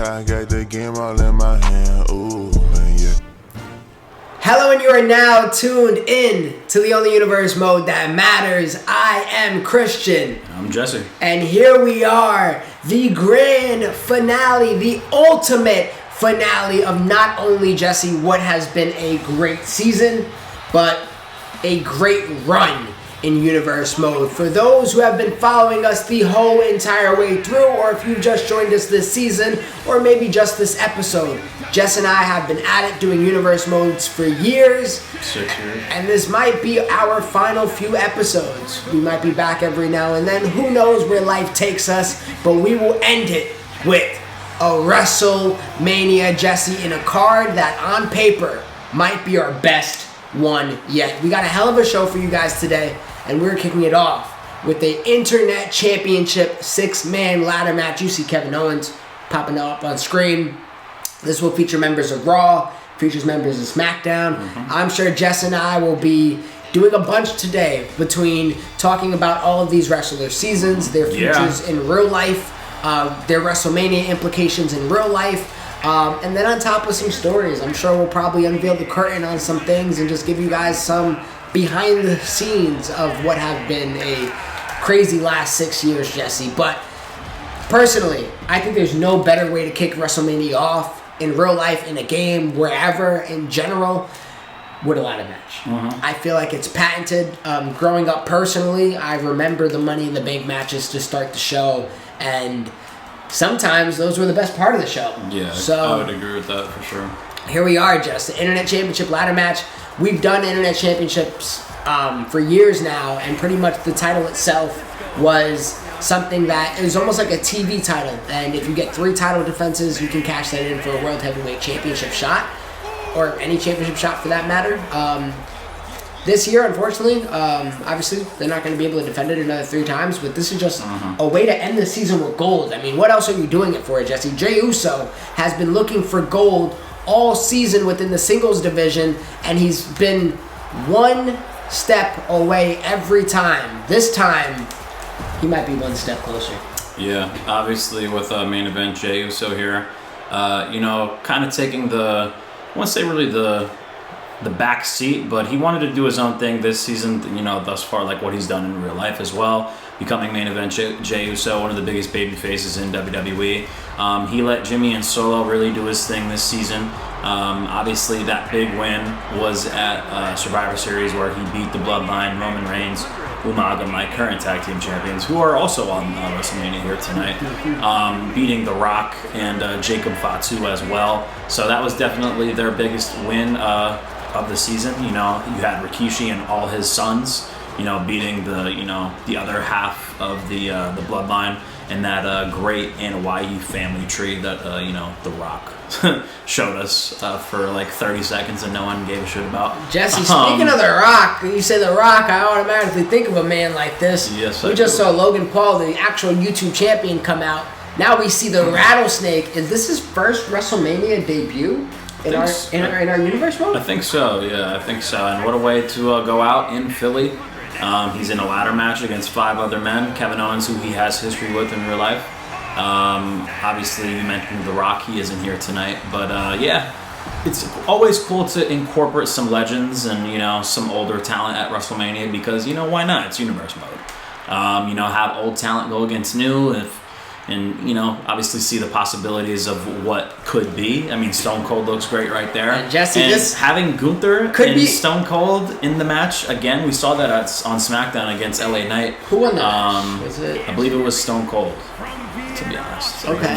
Yeah, I got the game all in my hand. Ooh, yeah. Hello, and you are now tuned in to the only universe mode that matters. I am Christian. I'm Jesse. And here we are, the grand finale, the ultimate finale of not only, Jesse, what has been a great season, but a great run in universe mode. For those who have been following us the whole entire way through, or if you've just joined us this season, or maybe just this episode, Jess and I have been at it doing universe modes for years. 6 years. And this might be our final few episodes. We might be back every now and then. Who knows where life takes us, but we will end it with a Wrestlemania, Jesse, in a card that on paper might be our best one yet. We got a hell of a show for you guys today, and we're kicking it off with the Internet Championship 6-man ladder match. You see Kevin Owens popping up on screen. This will feature members of Raw, features members of SmackDown. I'm sure Jess and I will be doing a bunch today between talking about all of these wrestlers' seasons, their futures in real life, their WrestleMania implications in real life, and then on top of some stories. I'm sure we'll probably unveil the curtain on some things and just give you guys some behind the scenes of what have been a crazy last 6 years, Jesse. But personally, I think there's no better way to kick WrestleMania off in real life, in a game, wherever, in general, with a ladder match. I feel like it's patented. Growing up personally, I remember the Money in the Bank matches to start the show, and sometimes those were the best part of the show. Yeah, so I would agree with that for sure. Here we are, Jess, the Internet Championship ladder match. We've done Internet Championships for years now, and pretty much the title itself was something that is almost like a TV title. And if you get 3 title defenses, you can cash that in for a World Heavyweight Championship shot, or any championship shot for that matter. This year, unfortunately, obviously, they're not going to be able to defend it another 3 times, but this is just a way to end the season with gold. I mean, what else are you doing it for, Jesse? Jey Uso has been looking for gold all season within the singles division, and he's been one step away every time. This time, he might be one step closer. Yeah, obviously with main event Jey Uso here, kind of taking the, I won't say really the back seat, but he wanted to do his own thing this season, thus far, like what he's done in real life as well, becoming main event Jey Uso, one of the biggest baby faces in WWE. He let Jimmy and Solo really do his thing this season. Obviously, that big win was at Survivor Series, where he beat the Bloodline, Roman Reigns, Umaga, my current tag team champions, who are also on WrestleMania here tonight, beating The Rock and Jacob Fatu as well. So that was definitely their biggest win of the season. You had Rikishi and all his sons, beating the other half of the Bloodline, and that great Anoa'i family tree that The Rock showed us for like 30 seconds and no one gave a shit about. Jesse, speaking of The Rock, you say The Rock, I automatically think of a man like this. Yes, we just saw Logan Paul, the actual YouTube champion, come out. Now we see the Rattlesnake. Is this his first WrestleMania debut in our universe mode? I think so. Yeah, I think so. And what a way to go out in Philly. He's in a ladder match against 5 other men. Kevin Owens, who he has history with in real life. Obviously, you mentioned The Rock. He isn't here tonight. But, it's always cool to incorporate some legends and, some older talent at WrestleMania because, why not? It's universe mode. Have old talent go against new and obviously see the possibilities of what could be. I mean, Stone Cold looks great right there. And Jesse, having Gunther and Stone Cold in the match again, we saw that on SmackDown against LA Knight. Who won the match? Was it? I believe it was Stone Cold. To be honest. Okay.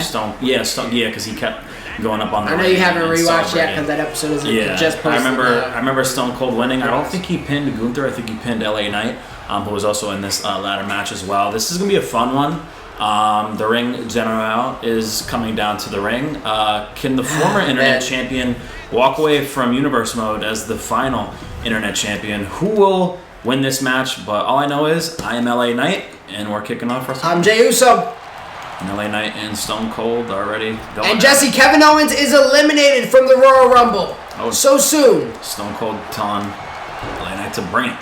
Because he kept going up on the. I know you haven't rewatched yet because that episode isn't just posted. I remember Stone Cold winning. I don't think he pinned Gunther. I think he pinned LA Knight, who was also in this ladder match as well. This is gonna be a fun one. The ring general is coming down to the ring. Can the former Internet champion walk away from Universe Mode as the final Internet champion? Who will win this match? But all I know is I am LA Knight, and we're kicking off WrestleMania. I'm Jey Uso. And LA Knight and Stone Cold already going. And Jesse, Kevin Owens is eliminated from the Royal Rumble. Oh, so soon. Stone Cold telling LA Knight to bring it.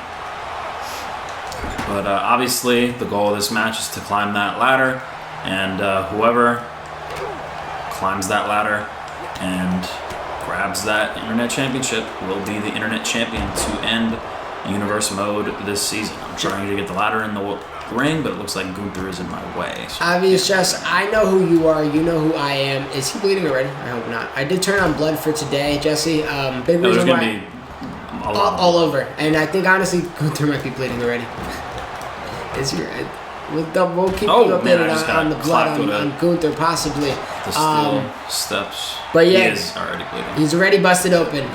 But obviously, the goal of this match is to climb that ladder, and whoever climbs that ladder and grabs that Internet Championship, will be the Internet Champion to end Universe Mode this season. I'm trying to get the ladder in the ring, but it looks like Gunther is in my way. So. Obvious, Jess. I know who you are. You know who I am. Is he bleeding already? I hope not. I did turn on blood for today, Jesse. Big reason why. All over. And I think, honestly, Gunther might be bleeding already. Is he? We'll keep you updated on the blood on Gunther, possibly. The steel steps. But yeah, he is already bleeding. He's already busted open.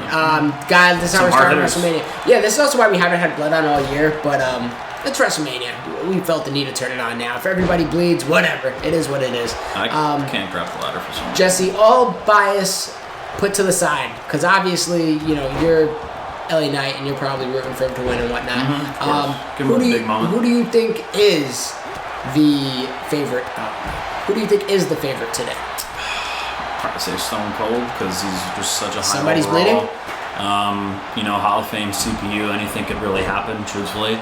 Guys, this is how we're starting WrestleMania. Yeah, this is also why we haven't had blood on all year, but it's WrestleMania. We felt the need to turn it on now. If everybody bleeds, whatever. It is what it is. I can't grab the ladder for some reason. Jesse, all bias put to the side, because obviously, you're LA Knight and you're probably rooting for him to win and whatnot. Give him a big moment. Who do you think is the favorite? Who do you think is the favorite today? Probably say Stone Cold, because he's just such a high Somebody's overall. bleeding? Hall of Fame CPU, anything could really happen, truthfully.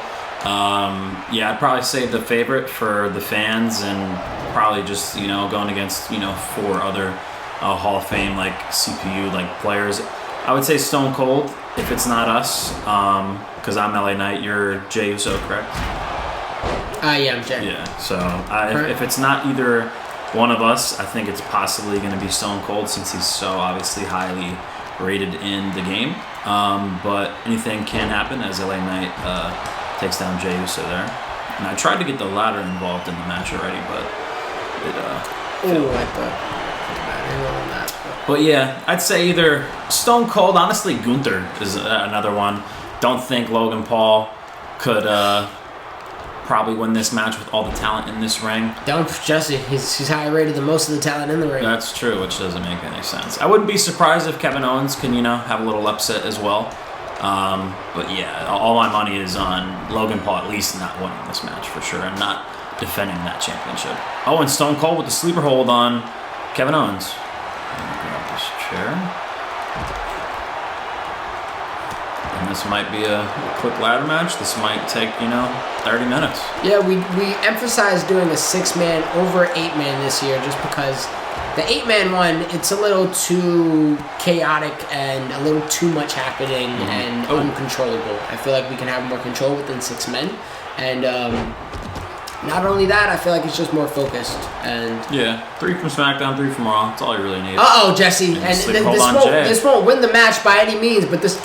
I'd probably say the favorite for the fans, and probably just, going against, 4 other Hall of Fame, like, CPU, like, players. I would say Stone Cold, if it's not us, because I'm LA Knight, you're Jey Uso, correct? Yeah, I'm Jey. Yeah, so if it's not either one of us, I think it's possibly going to be Stone Cold, since he's so obviously highly rated in the game. But anything can happen as LA Knight takes down Jey Uso there. And I tried to get the ladder involved in the match already, but But yeah, I'd say either Stone Cold. Honestly, Gunther is another one. Don't think Logan Paul could probably win this match with all the talent in this ring. Don't, Jesse. He's higher rated than most of the talent in the ring. That's true, which doesn't make any sense. I wouldn't be surprised if Kevin Owens can, have a little upset as well. But yeah, all my money is on Logan Paul at least not winning this match for sure, and not defending that championship. Oh, and Stone Cold with the sleeper hold on Kevin Owens. Grab this chair. And this might be a quick ladder match. This might take, 30 minutes. Yeah, we emphasized doing a 6-man over 8-man this year just because the 8-man one, it's a little too chaotic and a little too much happening and uncontrollable. I feel like we can have more control within 6 men. And not only that, I feel like it's just more focused. And 3 from SmackDown, 3 from Raw. That's all you really need. Jesse. And this won't win the match by any means, but this...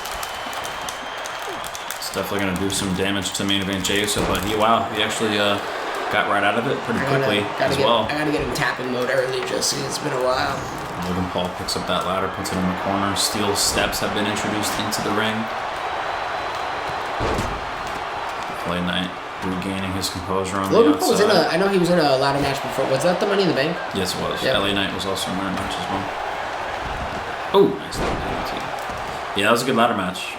It's definitely going to do some damage to main event Jey Uso, but he actually got right out of it pretty quickly as well. I got to get him tapping mode early, Jesse. It's been a while. Logan Paul picks up that ladder, puts it in the corner. Steel steps have been introduced into the ring. LA Knight regaining his composure on Logan the Paul was outside. I know he was in a ladder match before. Was that the Money in the Bank? Yes, it was. Yep. LA Knight was also in that match as well. Oh, nice little DDT. Yeah, that was a good ladder match.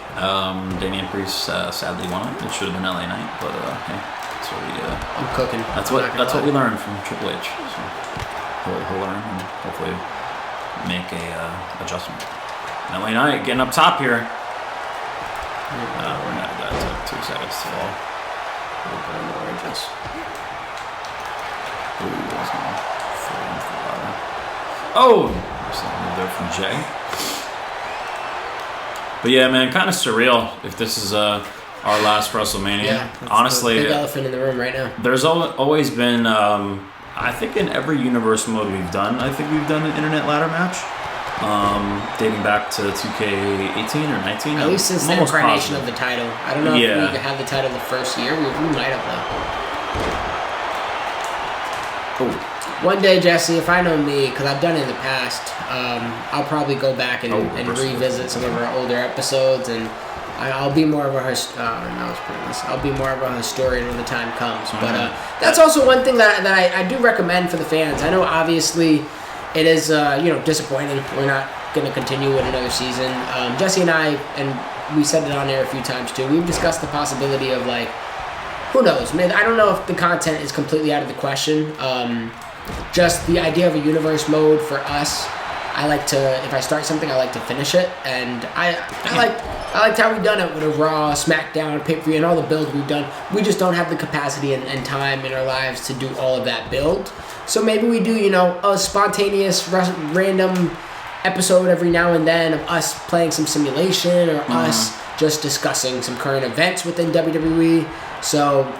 Damian Priest sadly won it. It should have been LA Knight, but hey, that's what we. I'm cooking. That's what we learned from Triple H. So he'll learn and hopefully make a adjustment. LA Knight getting up top here. That took 2 seconds to fall. Ooh, that's gonna fall into the ladder. Oh, there's something there from Jey. But yeah, man, kind of surreal if this is our last WrestleMania. Yeah, honestly, the big elephant in the room right now. There's always been, I think in every universe mode we've done, I think we've done an internet ladder match, dating back to 2K18 or 19. At least since the incarnation of the title. I don't know if we had the title the first year. We might have though. Oh. One day, Jesse, if I know me, because I've done it in the past, I'll probably go back and revisit some of our older episodes, and I'll be more of a I'll be more of a historian when the time comes. But that's also one thing that I do recommend for the fans. I know obviously it is disappointing. We're not going to continue with another season. Jesse and I, and we said it on air a few times too. We've discussed the possibility of who knows? Man, I don't know if the content is completely out of the question. Just the idea of a universe mode for us, I like to, if I start something, I like to finish it, and I liked how we done it with a Raw, SmackDown, pay-per-view, and all the builds we've done. We just don't have the capacity and time in our lives to do all of that build. So maybe we do, a spontaneous, random episode every now and then of us playing some simulation or us just discussing some current events within WWE. So,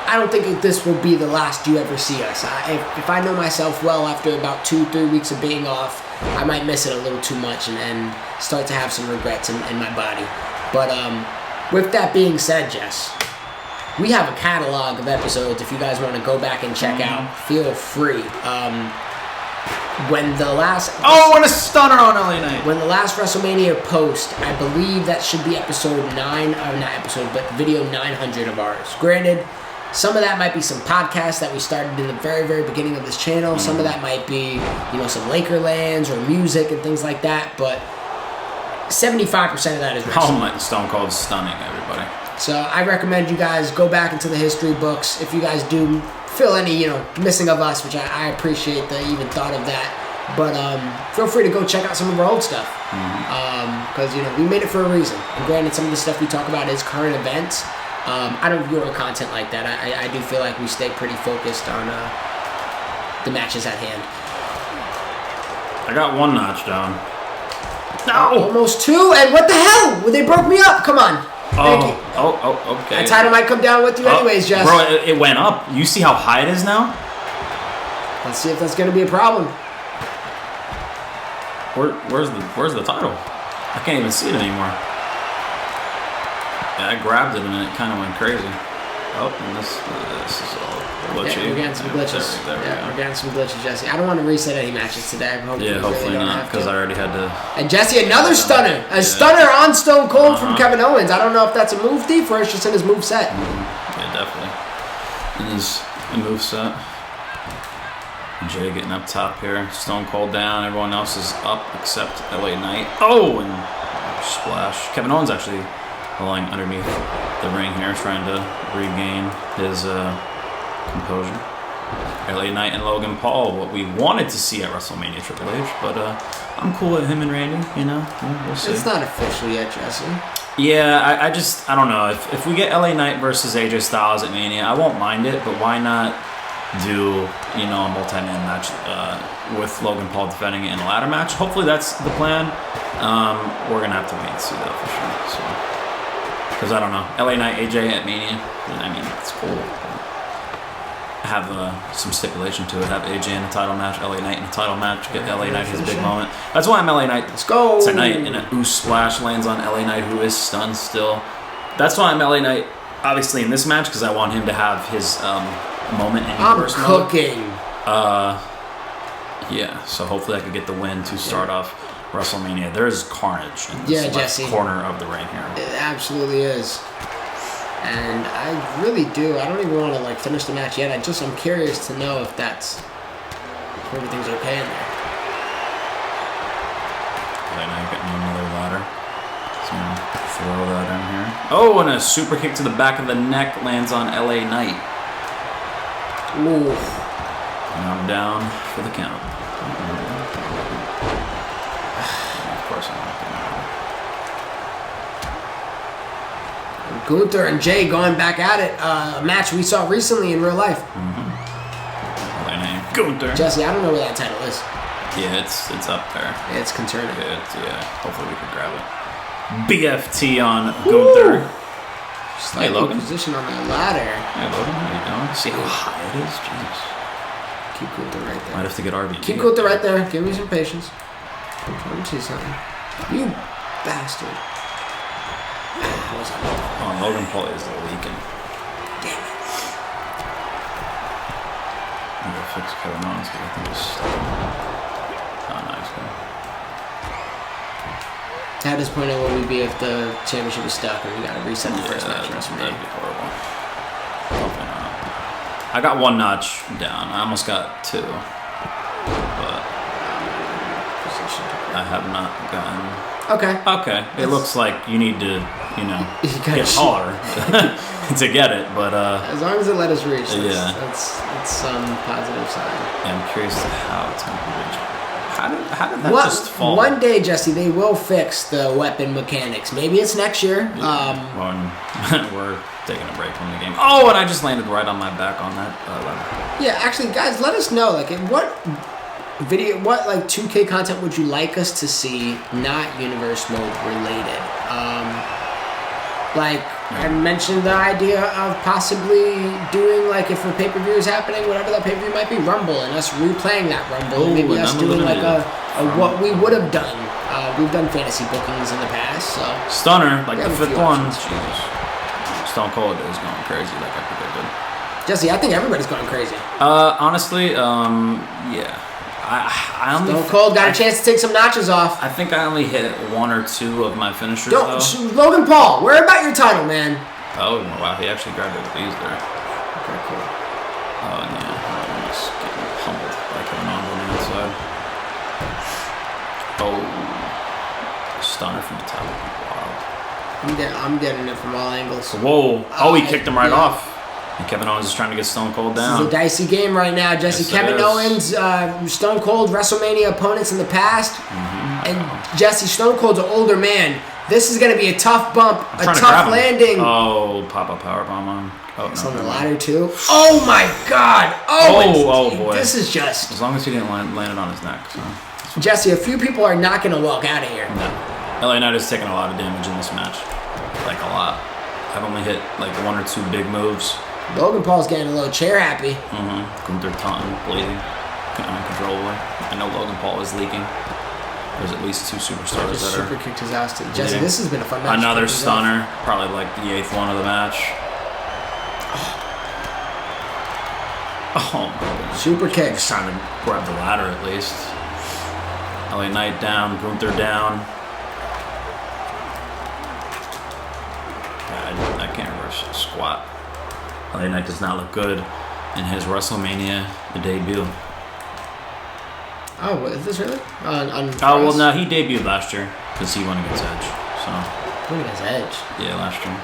I don't think this will be the last you ever see us. If I know myself well, after about 2-3 weeks of being off, I might miss it a little too much and start to have some regrets in my body. But with that being said, Jess, we have a catalog of episodes if you guys want to go back and check out. Feel free. When the last... and a stunner on LA Knight. When the last WrestleMania post, I believe that should be video 900 of ours. Granted, some of that might be some podcasts that we started in the very, very beginning of this channel. Some of that might be, some Lakerlands or music and things like that. But 75% of that is wrestling. Oh my, Stone Cold stunning, everybody. So I recommend you guys go back into the history books. If you guys do feel any, missing of us, which I appreciate the even thought of that. But feel free to go check out some of our old stuff. Because, we made it for a reason. And granted, some of the stuff we talk about is current events. I don't view our content like that. I do feel like we stay pretty focused on the matches at hand. I got one notch down. No! Almost two, and what the hell? Well, they broke me up. Come on. Okay. That title might come down with you anyways, Jess. Bro, it went up. You see how high it is now? Let's see if that's going to be a problem. Where's the title? I can't even see it anymore. Yeah, I grabbed it and it kind of went crazy. Oh, and this is all glitchy. Yeah, we're getting some glitches. We're getting some glitches, Jesse. I don't want to reset any matches today. Hopefully not, because I already had to. And Jesse, another stunner. Stunner on Stone Cold from Kevin Owens. I don't know if that's a move thief or it's just in his move set. Yeah, definitely. In his move set. Jay getting up top here. Stone Cold down. Everyone else is up except LA Knight. Oh, and splash. Kevin Owens actually lying underneath the ring here, trying to regain his composure. LA Knight and Logan Paul, what we wanted to see at WrestleMania Triple H, but I'm cool with him and Randy, we'll see. It's not official yet, Jesse. Yeah, I don't know. If we get LA Knight versus AJ Styles at Mania, I won't mind it, but why not do, a multi-man match with Logan Paul defending it in a ladder match? Hopefully that's the plan. We're going to have to wait and see that for sure. So. Because I don't know, LA Knight, AJ at Mania, it's cool. Have some stipulation to it. Have AJ in a title match, LA Knight in a title match, get LA Knight his big moment. That's why I'm LA Knight. Let's go tonight, and an ooh splash lands on LA Knight, who is stunned still. That's why I'm LA Knight, obviously, in this match, because I want him to have his moment in first mode. Yeah, so hopefully I could get the win to start off WrestleMania. There's carnage in this left corner of the ring here. It absolutely is. And I really do. I don't even want to finish the match yet. I'm curious to know if everything's okay in there. Right now, getting another ladder. So I'm gonna throw that in here. Oh, and a super kick to the back of the neck lands on LA Knight. Ooh. And I'm down for the count. Of course I'm not gonna. Gunther and Jay going back at it. A match we saw recently in real life. My name, Gunther. Jesse, I don't know where that title is. Yeah, it's up there. It's concerning. Hopefully we can grab it. BFT on Gunther. Slightly hey, Logan. Position on the ladder. Hey, Logan, how you doing? See how high it is? Jesus. Keep Gunther right there. Might have to get RVD. Keep Gunther right there. Give me some patience. Let me see something. You bastard. Oh, Logan Paul is leaking. Damn it. I'm gonna fix Kevin Owens because I think it's nice. How disappointed will we be if the championship is stuck and we gotta reset the first match? That'd be horrible. Hopefully not. I got one notch down. I almost got two. But I have not gotten. Okay. It looks like you need to, get taller to get it, but as long as it let us reach, that's some positive sign. Yeah, I'm curious to how it's going to be reached. How did that just fall? One day, Jesse, they will fix the weapon mechanics. Maybe it's next year. We're taking a break from the game. Oh, and I just landed right on my back on that lever. Yeah, actually, guys, let us know. Like, what 2K content would you like us to see, not universe mode related? Like, I mentioned the idea of possibly doing, like, if a pay-per-view is happening, whatever that pay-per-view might be, Rumble, and us replaying that Rumble, and maybe us doing, like, a what we would have done. We've done fantasy bookings in the past, so. Stunner, like the fifth one. Jesus. Stone Cold is going crazy, like I predicted. Jesse, I think everybody's going crazy. Honestly, yeah. I only Stone Cold got a chance to take some notches off. I think I only hit 1 or 2 of my finishers, Logan Paul, worry about your title, man. Oh, wow, he actually grabbed it with ease there. Okay, cool. Oh, yeah. I'm just getting humbled by Kevin Owens on the inside. Oh. Stunner from the top. Wow. I'm getting it from all angles. Whoa. Oh, he kicked him right off. And Kevin Owens is trying to get Stone Cold down. This is a dicey game right now, Jesse. Yes, Kevin Owens, Stone Cold, WrestleMania opponents in the past. Mm-hmm. And Jesse, Stone Cold's an older man. This is going to be a tough bump, a tough landing. Oh, pop-up powerbomb on. Oh, it's no, on the ladder, too. Oh, my God. Oh, boy. This is just... As long as he didn't land it on his neck. So. Jesse, a few people are not going to walk out of here. No. LA Knight has taken a lot of damage in this match. Like, a lot. I've only hit, like, 1 or 2 big moves. Logan Paul's getting a little chair happy. Gunther taunting, bleeding, uncontrollably. I know Logan Paul is leaking. There's at least 2 superstars that super kicked his ass to Jesse. This has been a fun match. Another stunner, probably like the 8th one of the match. Oh my goodness. Super kicks. He's trying to grab the ladder at least. LA Knight down, Gunther down. Yeah, I can't reverse a squat. LA Knight does not look good in his WrestleMania debut. Oh, is this really? Well, no, he debuted last year because he won against Edge. So. Won against Edge? Yeah, last year.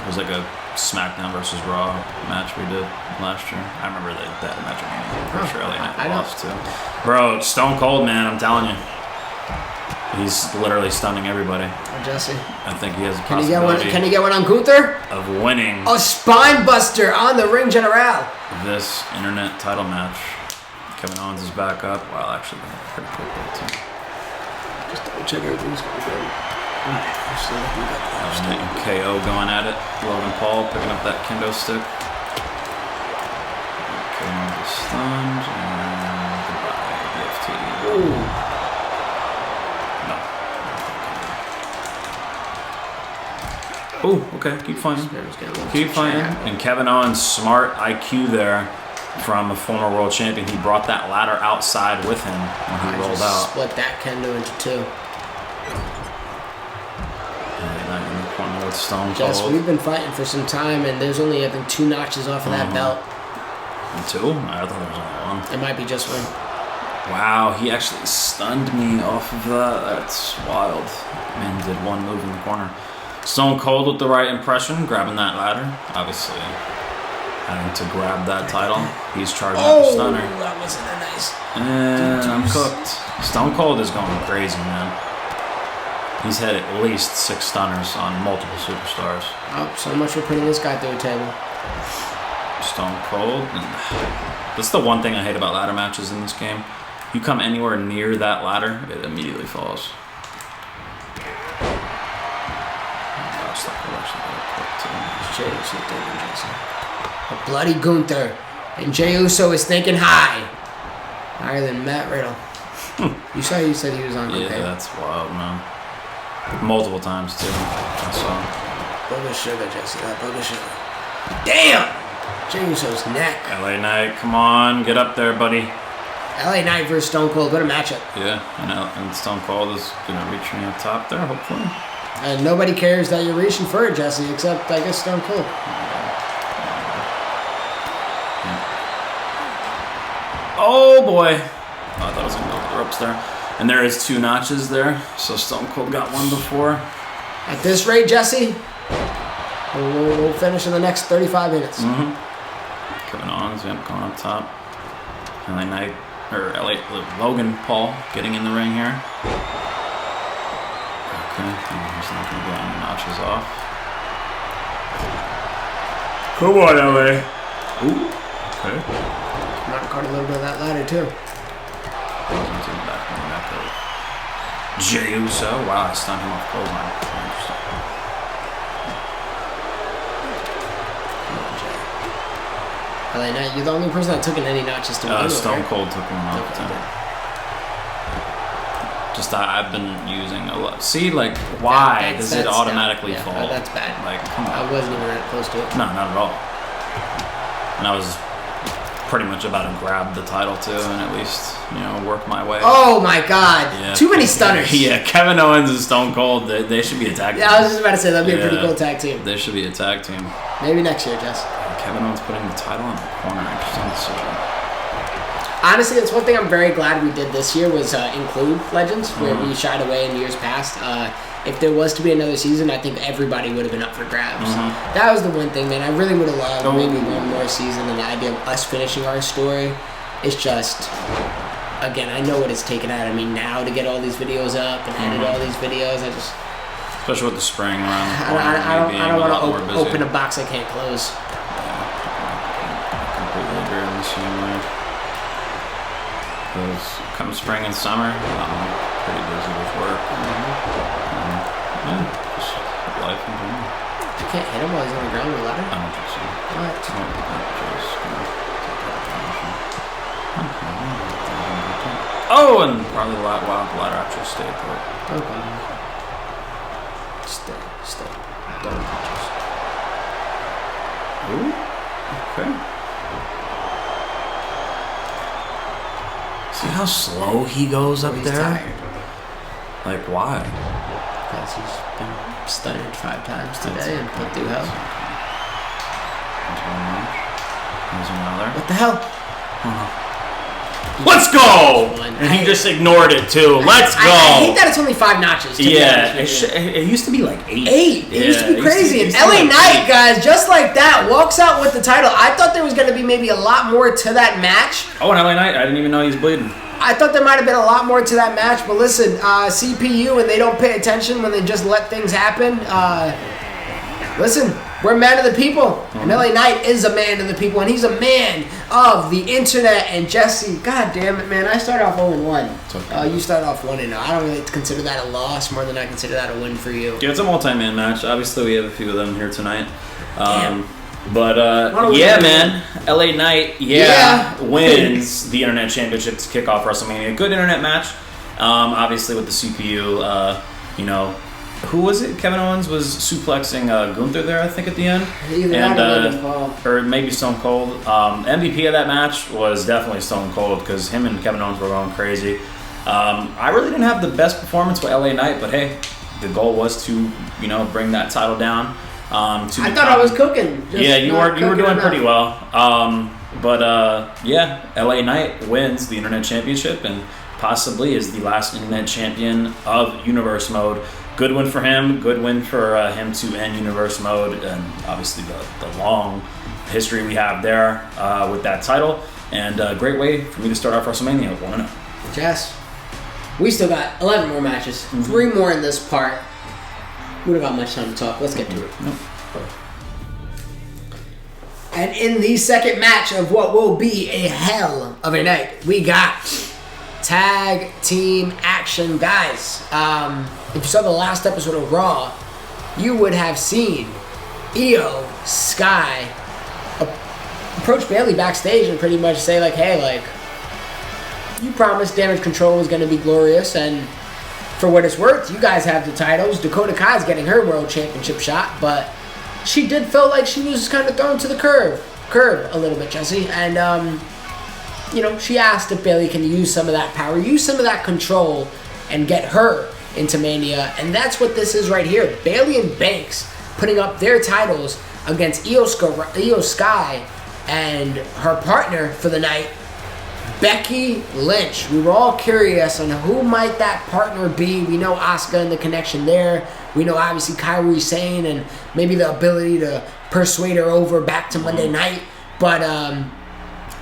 It was like a SmackDown versus Raw match we did last year. I remember that match. I'm pretty sure LA Knight lost too. Bro, Stone Cold, man, I'm telling you. He's literally stunning everybody. Oh, Jesse. I think he has a possibility. Can he get one on Gunther? Of winning. A spine buster on the Ring General. This internet title match. Kevin Owens is back up. Wow, actually, pretty quick there too. Just double check everything's going good. KO going at it. Logan Paul picking up that kendo stick. Kevin Owens is stunned. And goodbye, EFT. Ooh. Oh, okay. Keep fighting. Keep fighting. And Kevin Owens, smart IQ there from a former world champion. He brought that ladder outside with him when he rolled out. Split that kendo into 2. And in the corner with Stone Cold. Jess, we've been fighting for some time, and there's only, I think, 2 notches off of that belt. 2? I thought there was only 1. It might be just 1. Wow, he actually stunned me off of that. That's wild. Man did 1 move in the corner. Stone Cold with the right impression, grabbing that ladder. Obviously, having to grab that title. He's charging up the stunner. That wasn't a nice. And I'm cooked. Stone Cold is going crazy, man. He's had at least 6 stunners on multiple superstars. Oh, so much for putting this guy through a table. Stone Cold. That's the one thing I hate about ladder matches in this game. You come anywhere near that ladder, it immediately falls. A bloody Gunther. And Jey Uso is thinking high. Higher than Matt Riddle. You said he was on cocaine. Yeah, that's wild, man. Multiple times, too. I saw. Booger sugar, Jesse. That booger sugar. Damn! Jey Uso's neck. LA Knight, come on. Get up there, buddy. LA Knight versus Stone Cold. What a matchup. Yeah, and Stone Cold is going to reach me up top there, hopefully. And nobody cares that you're reaching for it, Jesse, except, I guess, Stone Cold. Oh, boy. Oh, I thought I was going to go with the ropes there. And there is 2 notches there, so Stone Cold got 1 before. At this rate, Jesse, we'll finish in the next 35 minutes. Kevin Owens, going up top. LA Knight Logan Paul getting in the ring here. Okay, he's not going to get any notches off. Come on, LA. Ooh, okay. Might have caught a little bit of that ladder too. Jey Uso. Wow, I stunned him off clothesline. LA Knight, you're the only person that took in any notches to win. Stone Cold took one off. Just I've been using a lot. See, like, why does it automatically fall? That's bad. Like, come on. I wasn't even that close to it. No, not at all. And I was pretty much about to grab the title too, and at least work my way. Oh my God! Yeah, too many stunners. Yeah, Kevin Owens and Stone Cold, they should be a tag team. Yeah, I was just about to say that'd be a pretty cool tag team. They should be a tag team. Maybe next year, Jess. Kevin Owens putting the title in the corner. Interesting decision. Honestly, that's one thing I'm very glad we did this year was include Legends, where we shied away in years past. If there was to be another season, I think everybody would have been up for grabs. That was the one thing, man. I really would have loved maybe one more season, and the idea of us finishing our story. It's just, again, I know what it's taken out of me now to get all these videos up and edit all these videos. Especially with the spring around the corner. I don't want to open a box I can't close. Completely agree on the same way. Because come spring and summer, I'm pretty busy with work. Just life in general. You can't hit him while he's on the ground with a ladder? I don't think so. What? Oh, and probably the ladder actually stayed put. Okay. Stay. Don't touch us. Ooh. Okay. See how slow he goes up there? Tired. Like, why? Because he's been stunned 5 times today and put through hell. There's another. What the hell? Let's go! And he just ignored it too. Let's go! I hate that it's only 5 notches. Yeah, it used to be like 8. 8. It used to be crazy. And LA Knight, guys, just like that, walks out with the title. I thought there was going to be maybe a lot more to that match. Oh, and LA Knight, I didn't even know he was bleeding. I thought there might have been a lot more to that match, but listen, CPU and they don't pay attention when they just let things happen. Listen, we're men of the people, and LA Knight is a man of the people, and he's a man of the internet. And Jesse, god damn it, man, I started off 0-1. Okay. You started off 1-0. I don't really consider that a loss more than I consider that a win for you. Yeah, it's a multi-man match. Obviously, we have a few of them here tonight. But man, LA Knight, wins the Internet Championship to kick off WrestleMania. Good Internet match. Obviously, with the CPU, who was it? Kevin Owens was suplexing Gunther there, I think, at the end. Or maybe Stone Cold. MVP of that match was definitely Stone Cold because him and Kevin Owens were going crazy. I really didn't have the best performance with LA Knight, but hey, the goal was to bring that title down. I thought I was cooking. You were doing pretty well. LA Knight wins the Internet Championship and possibly is the last Internet Champion of Universe Mode. Good win for him. Good win for him to end Universe Mode, and obviously the long history we have there with that title. And a great way for me to start off WrestleMania 1-0. Jess, we still got 11 more matches. 3 more in this part. We don't got much time to talk. Let's get to it. Nope. And in the second match of what will be a hell of a night, we got tag team action, guys. If you saw the last episode of Raw, you would have seen Io Sky approach Bayley backstage and pretty much say like, hey, like, you promised Damage Control was going to be glorious, and for what it's worth, you guys have the titles. Dakota Kai's getting her World Championship shot, but she did feel like she was kind of thrown to the curb a little bit, Jesse. And, she asked if Bayley can use some of that power, use some of that control, and get her into Mania. And that's what this is right here. Bayley and Banks putting up their titles against Io Sky and her partner for the night, Becky Lynch. We were all curious on who might that partner be. We know Asuka and the connection there. We know obviously Kairi Sane and maybe the ability to persuade her over back to Monday night. But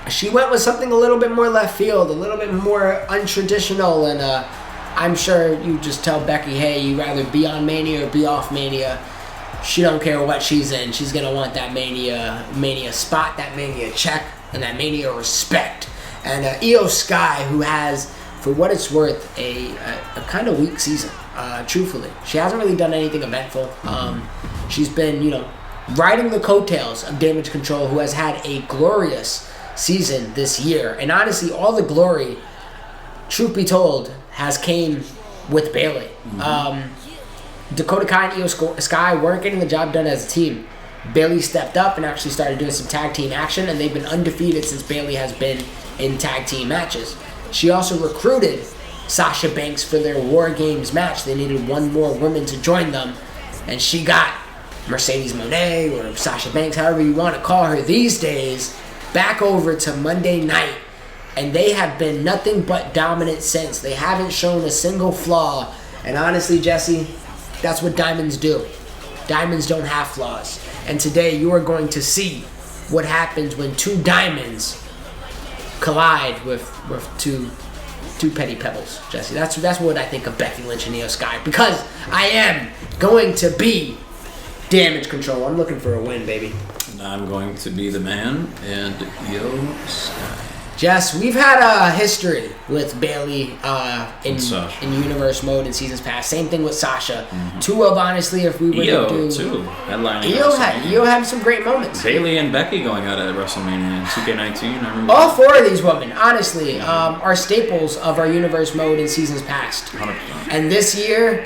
she went with something a little bit more left field, a little bit more untraditional, and I'm sure you just tell Becky, hey, you rather be on Mania or be off Mania. She don't care what she's in. She's going to want that Mania spot, that Mania check, and that Mania respect. And Io Sky, who has, for what it's worth, a kind of weak season, truthfully. She hasn't really done anything eventful. She's been, riding the coattails of Damage Control, who has had a glorious season this year. And honestly, all the glory, truth be told, has came with Bayley. Dakota Kai and Io Sky weren't getting the job done as a team. Bayley stepped up and actually started doing some tag team action, and they've been undefeated since Bayley has been in tag team matches. She also recruited Sasha Banks for their War Games match. They needed one more woman to join them, and she got Mercedes Moné, or Sasha Banks, however you want to call her these days, back over to Monday Night. And they have been nothing but dominant since. They haven't shown a single flaw. And honestly, Jesse, that's what diamonds do. Diamonds don't have flaws. And today you are going to see what happens when two diamonds collide with two petty pebbles, Jesse. That's what I think of Becky Lynch and Io Sky, because I am going to be Damage Control. I'm looking for a win, baby. And I'm going to be the man and Io Sky. Jess, we've had a history with Bayley in universe mode in seasons past. Same thing with Sasha. Two of, honestly, if we were Io, to do... too. Io had some great moments. Bayley and Becky going out at WrestleMania in 2K19. I remember all four of these women, honestly, are staples of our universe mode in seasons past. 100%. And this year,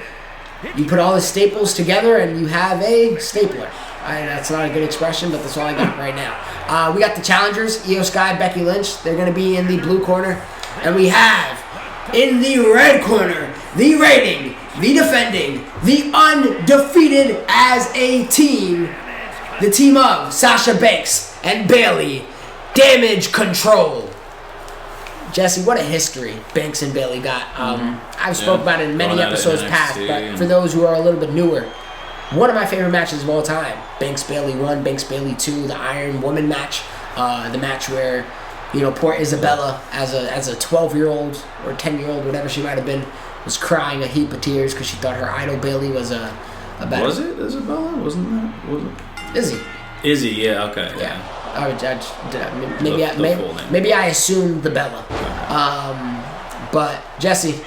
you put all the staples together and you have a stapler. That's not a good expression, but that's all I got right now. We got the challengers, Io Sky, Becky Lynch. They're going to be in the blue corner. And we have, in the red corner, the reigning, the defending, the undefeated as a team, the team of Sasha Banks and Bayley, Damage Control. Jesse, what a history Banks and Bayley got. I've spoke about it in many episodes past, but for those who are a little bit newer, one of my favorite matches of all time. Banks Bayley 1, Banks Bayley 2, the Iron Woman match. The match where, poor Isabella, as a 12-year-old or 10-year-old, whatever she might have been, was crying a heap of tears because she thought her idol Bayley was a bad... Was it Isabella? Was it? Izzy, yeah, okay. Yeah. Maybe I assumed the Bella. But, Jesse,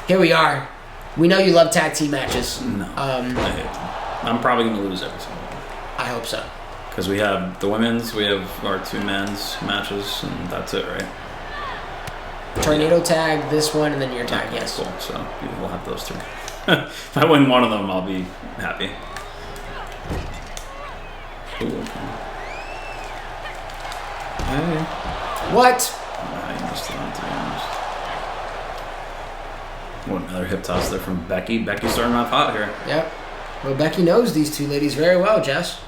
here we are. We know you love tag team matches. No. I'm probably going to lose every single one. I hope so. Because we have the women's, we have our two men's matches, and that's it, right? Tornado tag, this one, and then your tag, okay, yes. Cool. So we'll have those three. If I win one of them, I'll be happy. Ooh, okay. Hey. What? I missed that, to be honest. What, another hip toss there from Becky. Becky's starting off hot here. Yep. Well, Becky knows these two ladies very well, Jess.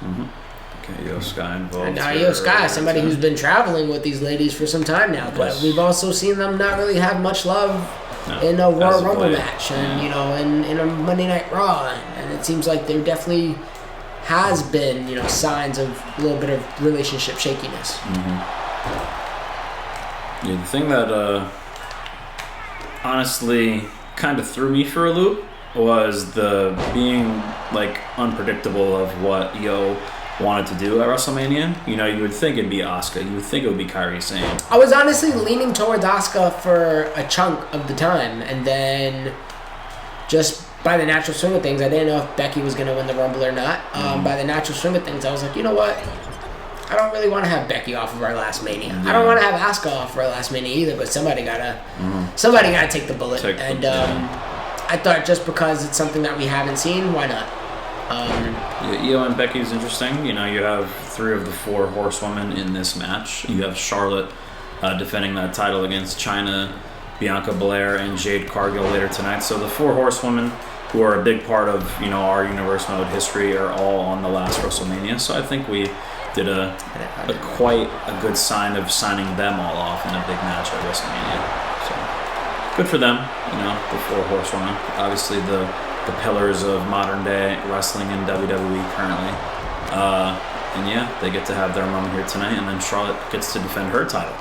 Okay, Io Sky involved. And now Io Sky, somebody who's been traveling with these ladies for some time now, but we've also seen them not really have much love in a Royal Rumble match, and in a Monday Night Raw, and it seems like there definitely has been signs of a little bit of relationship shakiness. Yeah, the thing that honestly kind of threw me for a loop was the being unpredictable of what Io wanted to do at WrestleMania. You would think it'd be Asuka. You would think it would be Kairi Sane. I was honestly leaning towards Asuka for a chunk of the time, and then just by the natural swing of things, I didn't know if Becky was going to win the Rumble or not. By the natural swing of things, I was like, you know what? I don't really want to have Becky off of our last Mania. I don't want to have Asuka off of our last Mania either, but somebody gotta take the bullet. I thought just because it's something that we haven't seen, why not? Io and Becky is interesting. You have 3 of the 4 horsewomen in this match. You have Charlotte defending that title against Chyna, Bianca Belair, and Jade Cargill later tonight. So the 4 horsewomen, who are a big part of our universe mode history, are all on the last WrestleMania. So I think we did a quite a good sign of signing them all off in a big match at WrestleMania. So good for them. The 4 horsewomen, obviously the pillars of modern day wrestling in WWE currently. And yeah, they get to have their moment here tonight, and then Charlotte gets to defend her title.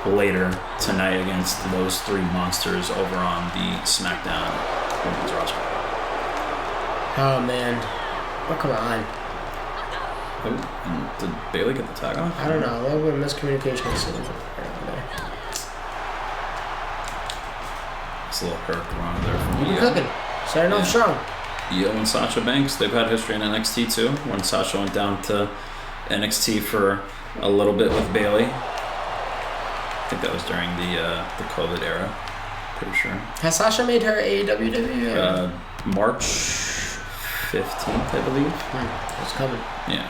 later tonight against those three monsters over on the SmackDown Women's roster. Oh man, come on. Oh, and did Bailey get the tag off? I don't know. A little bit of miscommunication. It's a little hurt wrong there from What are you cooking? Starting off strong. Io and Sasha Banks, they've had history in NXT too. When Sasha went down to NXT for a little bit with Bailey. I think that was during the COVID era. Pretty sure. Has Sasha made her AEW debut? March 15th, I believe. It's coming. Yeah.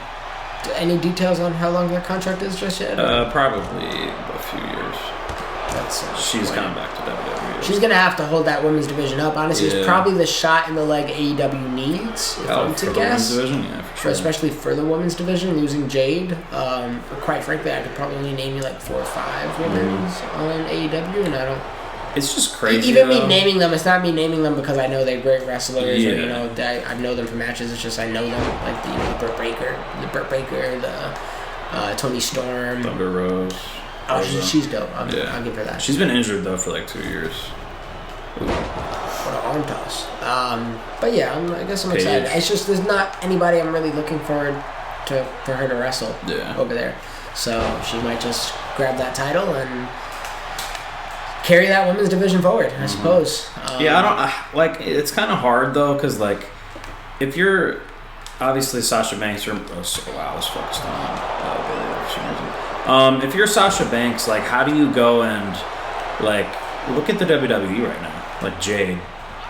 Any details on how long their contract is just yet? Probably a few years. She's coming back to WWE. She's going to have to hold that women's division up. Honestly, it's probably the shot in the leg AEW needs, if I'm to guess. The women's division? Yeah, for sure. Especially for the women's division, losing Jade. Quite frankly, I could probably only name you like 4 or 5 women's on AEW, and I don't... It's just crazy. Even me naming them, it's not me naming them because I know they're great wrestlers, or, you know, I know them from matches. It's just I know them, like the Britt Baker, the Toni Storm, Thunder Rose. Oh, she's dope. I'll give her that. She's been injured though for like 2 years. Ooh. What an arm toss. But yeah, I guess I'm excited. It's just there's not anybody I'm really looking forward to for her to wrestle over there. So she might just grab that title and carry that women's division forward, I suppose. I don't it's kind of hard though, because like if you're obviously Sasha Banks, I was focused on Bailey for some reason. If you're Sasha Banks, like how do you go and like look at the WWE right now? Like Jade,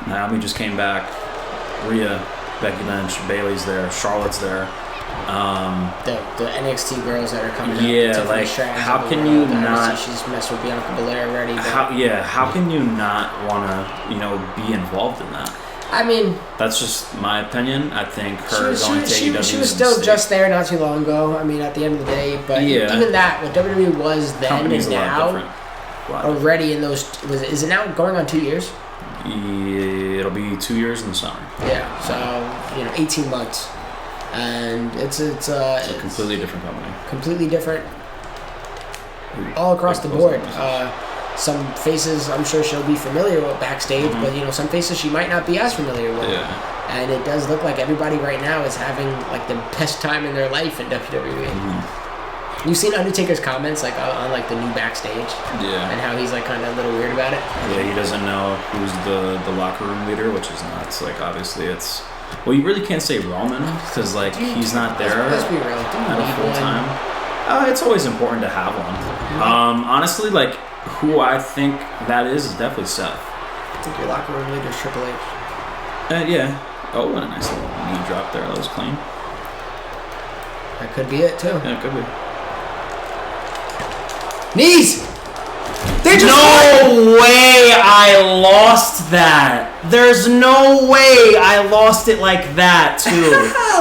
Naomi just came back, Rhea, Becky Lynch, Bailey's there, Charlotte's there. The NXT girls that are coming up. Yeah, like how can you not? She's messed with Bianca Belair already. How can you not want to be involved in that? I mean, that's just my opinion. I think her going to AEW. She was still just there not too long ago. I mean, at the end of the day, but even that, what WWE was then Company's and now already in those. Is it now going on 2 years? Yeah, it'll be 2 years in the summer. Yeah, so 18 months. And it's a completely different company. Completely different. All across the board. Some faces I'm sure she'll be familiar with backstage, but some faces she might not be as familiar with. Yeah. And it does look like everybody right now is having like the best time in their life in WWE. You've seen Undertaker's comments like on like the new backstage, and how he's like kind of a little weird about it. Yeah, he doesn't know who's the locker room leader, which is nuts. Like obviously it's. Well, you really can't say Roman because like he's not there let's be real. at a full time. It's always important to have one. Honestly, like who I think that is definitely Seth. I think your locker room leader is Triple H. Yeah. Oh, and a nice little knee drop there. That was clean. That could be it too. Yeah, it could be. Knees! No way I lost that. There's no way I lost it like that, too.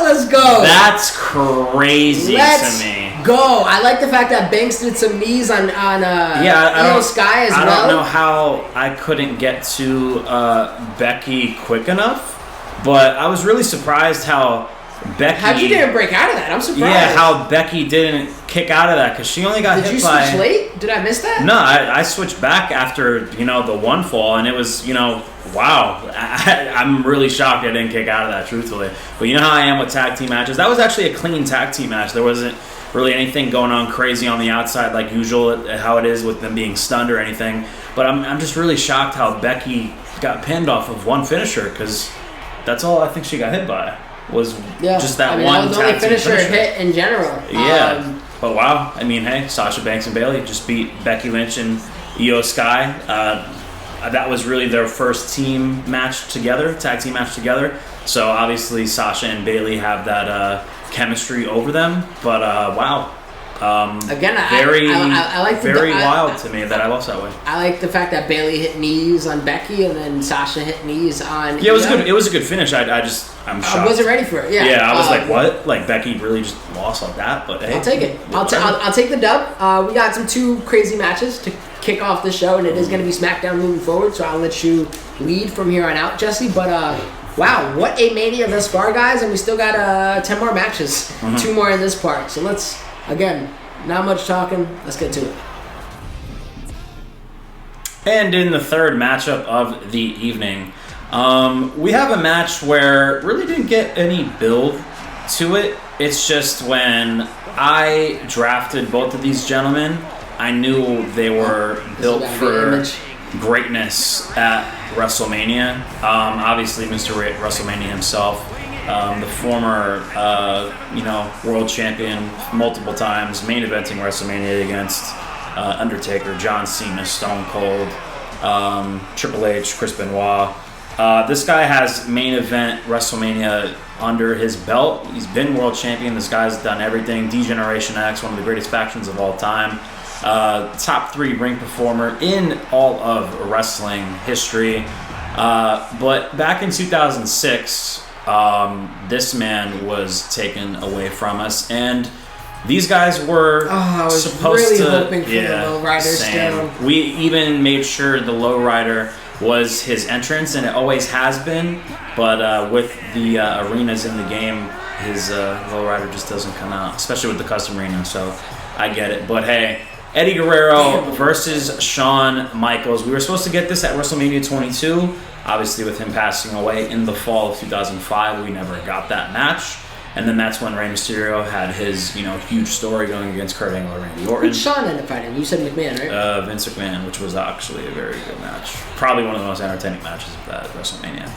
Let's go. That's crazy to me. Go. I like the fact that Banks did some knees on Sky as well. I don't know how I couldn't get to Becky quick enough, but I was really surprised how Becky... How'd you didn't break out of that? I'm surprised. Yeah, how Becky didn't kick out of that because she only got hit by... Did you switch late? Did I miss that? No, I switched back after, the one fall, and it was, wow. I'm really shocked I didn't kick out of that, truthfully. But you know how I am with tag team matches? That was actually a clean tag team match. There wasn't really anything going on crazy on the outside like usual, how it is with them being stunned or anything. But I'm just really shocked how Becky got pinned off of one finisher because that's all I think she got hit by. Was just that one tag team finisher hit in general. Yeah, but wow. I mean, hey, Sasha Banks and Bailey just beat Becky Lynch and Io Sky. That was really their first tag team match together. So obviously Sasha and Bailey have that chemistry over them. But wow. Again, I like very wild to me that I lost that way. I like the fact that Bailey hit knees on Becky and then Sasha hit knees on. Yeah, it was good. It was a good finish. I'm shocked. I wasn't ready for it. Yeah. Yeah, I was like, what? Like Becky really just lost like that? But hey, I'll take it. I'll take the dub. We got some 2 crazy matches to kick off the show, and it is going to be SmackDown moving forward. So I'll let you lead from here on out, Jesse. But wow, what a Mania thus far, guys, and we still got 10 more matches, 2 more in this part. So let's. Again, not much talking. Let's get to it. And in the third matchup of the evening, we have a match where it really didn't get any build to it. It's just when I drafted both of these gentlemen, I knew they were built for greatness at WrestleMania. Obviously, Mr. WrestleMania himself, the former, world champion multiple times, main eventing WrestleMania against Undertaker, John Cena, Stone Cold, Triple H, Chris Benoit. This guy has main event WrestleMania under his belt. He's been world champion. This guy's done everything. D-Generation X, one of the greatest factions of all time. Top 3 ring performer in all of wrestling history. But back in 2006, this man was taken away from us, and these guys were supposed to. Hoping for the lowrider still. We even made sure the lowrider was his entrance, and it always has been. But with the arenas in the game, his lowrider just doesn't come out, especially with the custom arena. So I get it. But hey, Eddie Guerrero versus Shawn Michaels. We were supposed to get this at WrestleMania 22. Obviously, with him passing away in the fall of 2005, we never got that match. And then that's when Rey Mysterio had his, huge story going against Kurt Angle and Randy Orton. Who'd Shawn end up fighting? You said McMahon, right? Vince McMahon, which was actually a very good match. Probably one of the most entertaining matches of that WrestleMania.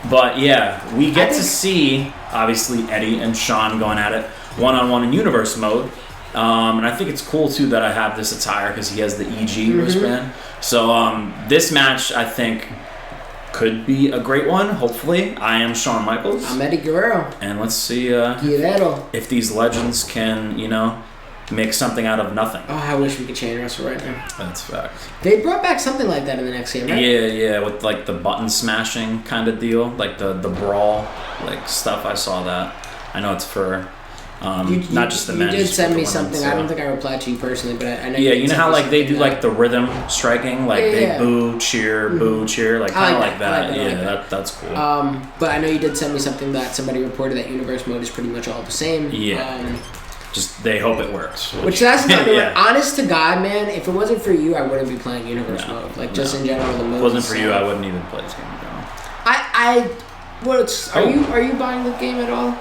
But yeah, we get to see, obviously, Eddie and Shawn going at it one-on-one in universe mode. And I think it's cool, too, that I have this attire because he has the EG wristband. So this match, I think, could be a great one, hopefully. I am Shawn Michaels. I'm Eddie Guerrero. And let's see Guerrero. If these legends can, make something out of nothing. Oh, I wish we could chain wrestle right now. That's fact. They brought back something like that in the next game, right? Yeah, with like the button smashing kind of deal, like the brawl, like stuff. I saw that. I know it's for not just the men. You did send me the women, something. so. I don't think I replied to you personally, but I know. Yeah, you know how like they do like the rhythm striking, like they boo, cheer, boo, cheer, like kind of like that. That's cool. But I know you did send me something that somebody reported that universe mode is pretty much all the same. Yeah. Just they hope it works. Which that's not honest to God, man. If it wasn't for you, I wouldn't be playing universe mode. Like just in general, the mode. If it wasn't for you, I wouldn't even play this game. Are you buying the game at all?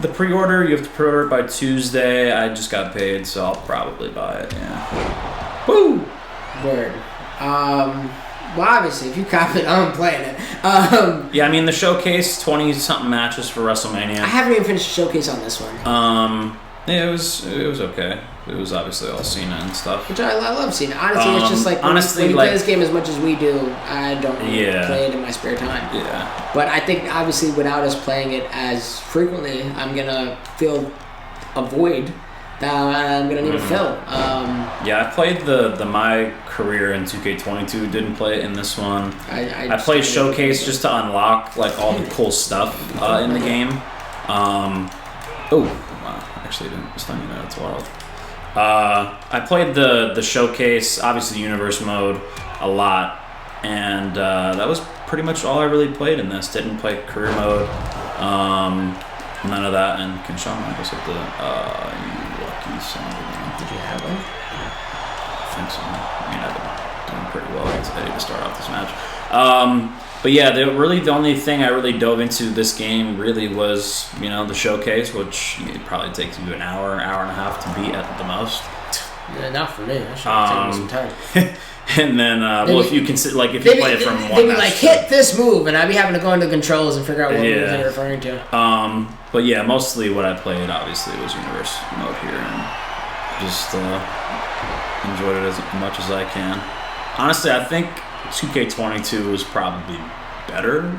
The pre-order, you have to pre-order it by Tuesday. I just got paid, so I'll probably buy it. Yeah. Woo! Word. Well, obviously, if you cop it, I'm playing it. Yeah, I mean the showcase, 20-something matches for WrestleMania. I haven't even finished the showcase on this one. Yeah, it was okay. It was obviously all Cena and stuff. Which I love Cena. Honestly, it's just like when you play this game as much as we do, I don't really play it in my spare time. Yeah. But I think obviously without us playing it as frequently, I'm gonna feel a void that I'm gonna need to fill. Yeah, I played the My Career in 2K23. Didn't play it in this one. I played Showcase just to unlock like all the cool stuff in the game. Actually, I didn't stun you. That's wild. I played the Showcase, obviously Universe mode, a lot, and that was pretty much all I really played in this. Didn't play Career mode, none of that. And can Shawn Michaels hit the you lucky son of a gun? Did you have one? I think so. I mean, I've been doing pretty well against Eddie to start off this match. But yeah, the only thing I really dove into this game really was, the showcase, which it probably takes you an hour and a half to beat at the most. Yeah, not for me. That should take me some time. And then, if you consider, like, if you play it from one, they'd be like, hit this move, and I'd be having to go into controls and figure out what move they're referring to. But yeah, mostly what I played obviously was universe mode here, and just enjoyed it as much as I can. Honestly, I think 2K22 was probably better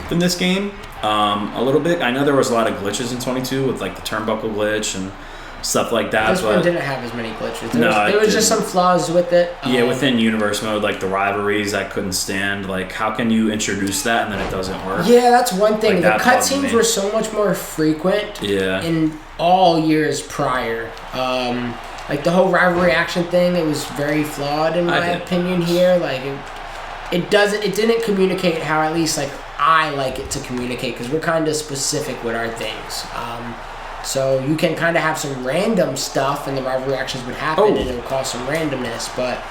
than this game, a little bit. I know there was a lot of glitches in 22 with like the turnbuckle glitch and stuff like that. This one didn't have as many glitches. There was just some flaws with it. Yeah, within universe mode, like the rivalries I couldn't stand. Like, how can you introduce that and then it doesn't work? Yeah, that's one thing. Like, the cutscenes were so much more frequent in all years prior. Like the whole rivalry action thing, it was very flawed in my opinion here. Like it didn't communicate how at least like I like it to communicate, because we're kind of specific with our things. So you can kind of have some random stuff and the rivalry actions would happen and it would cause some randomness, but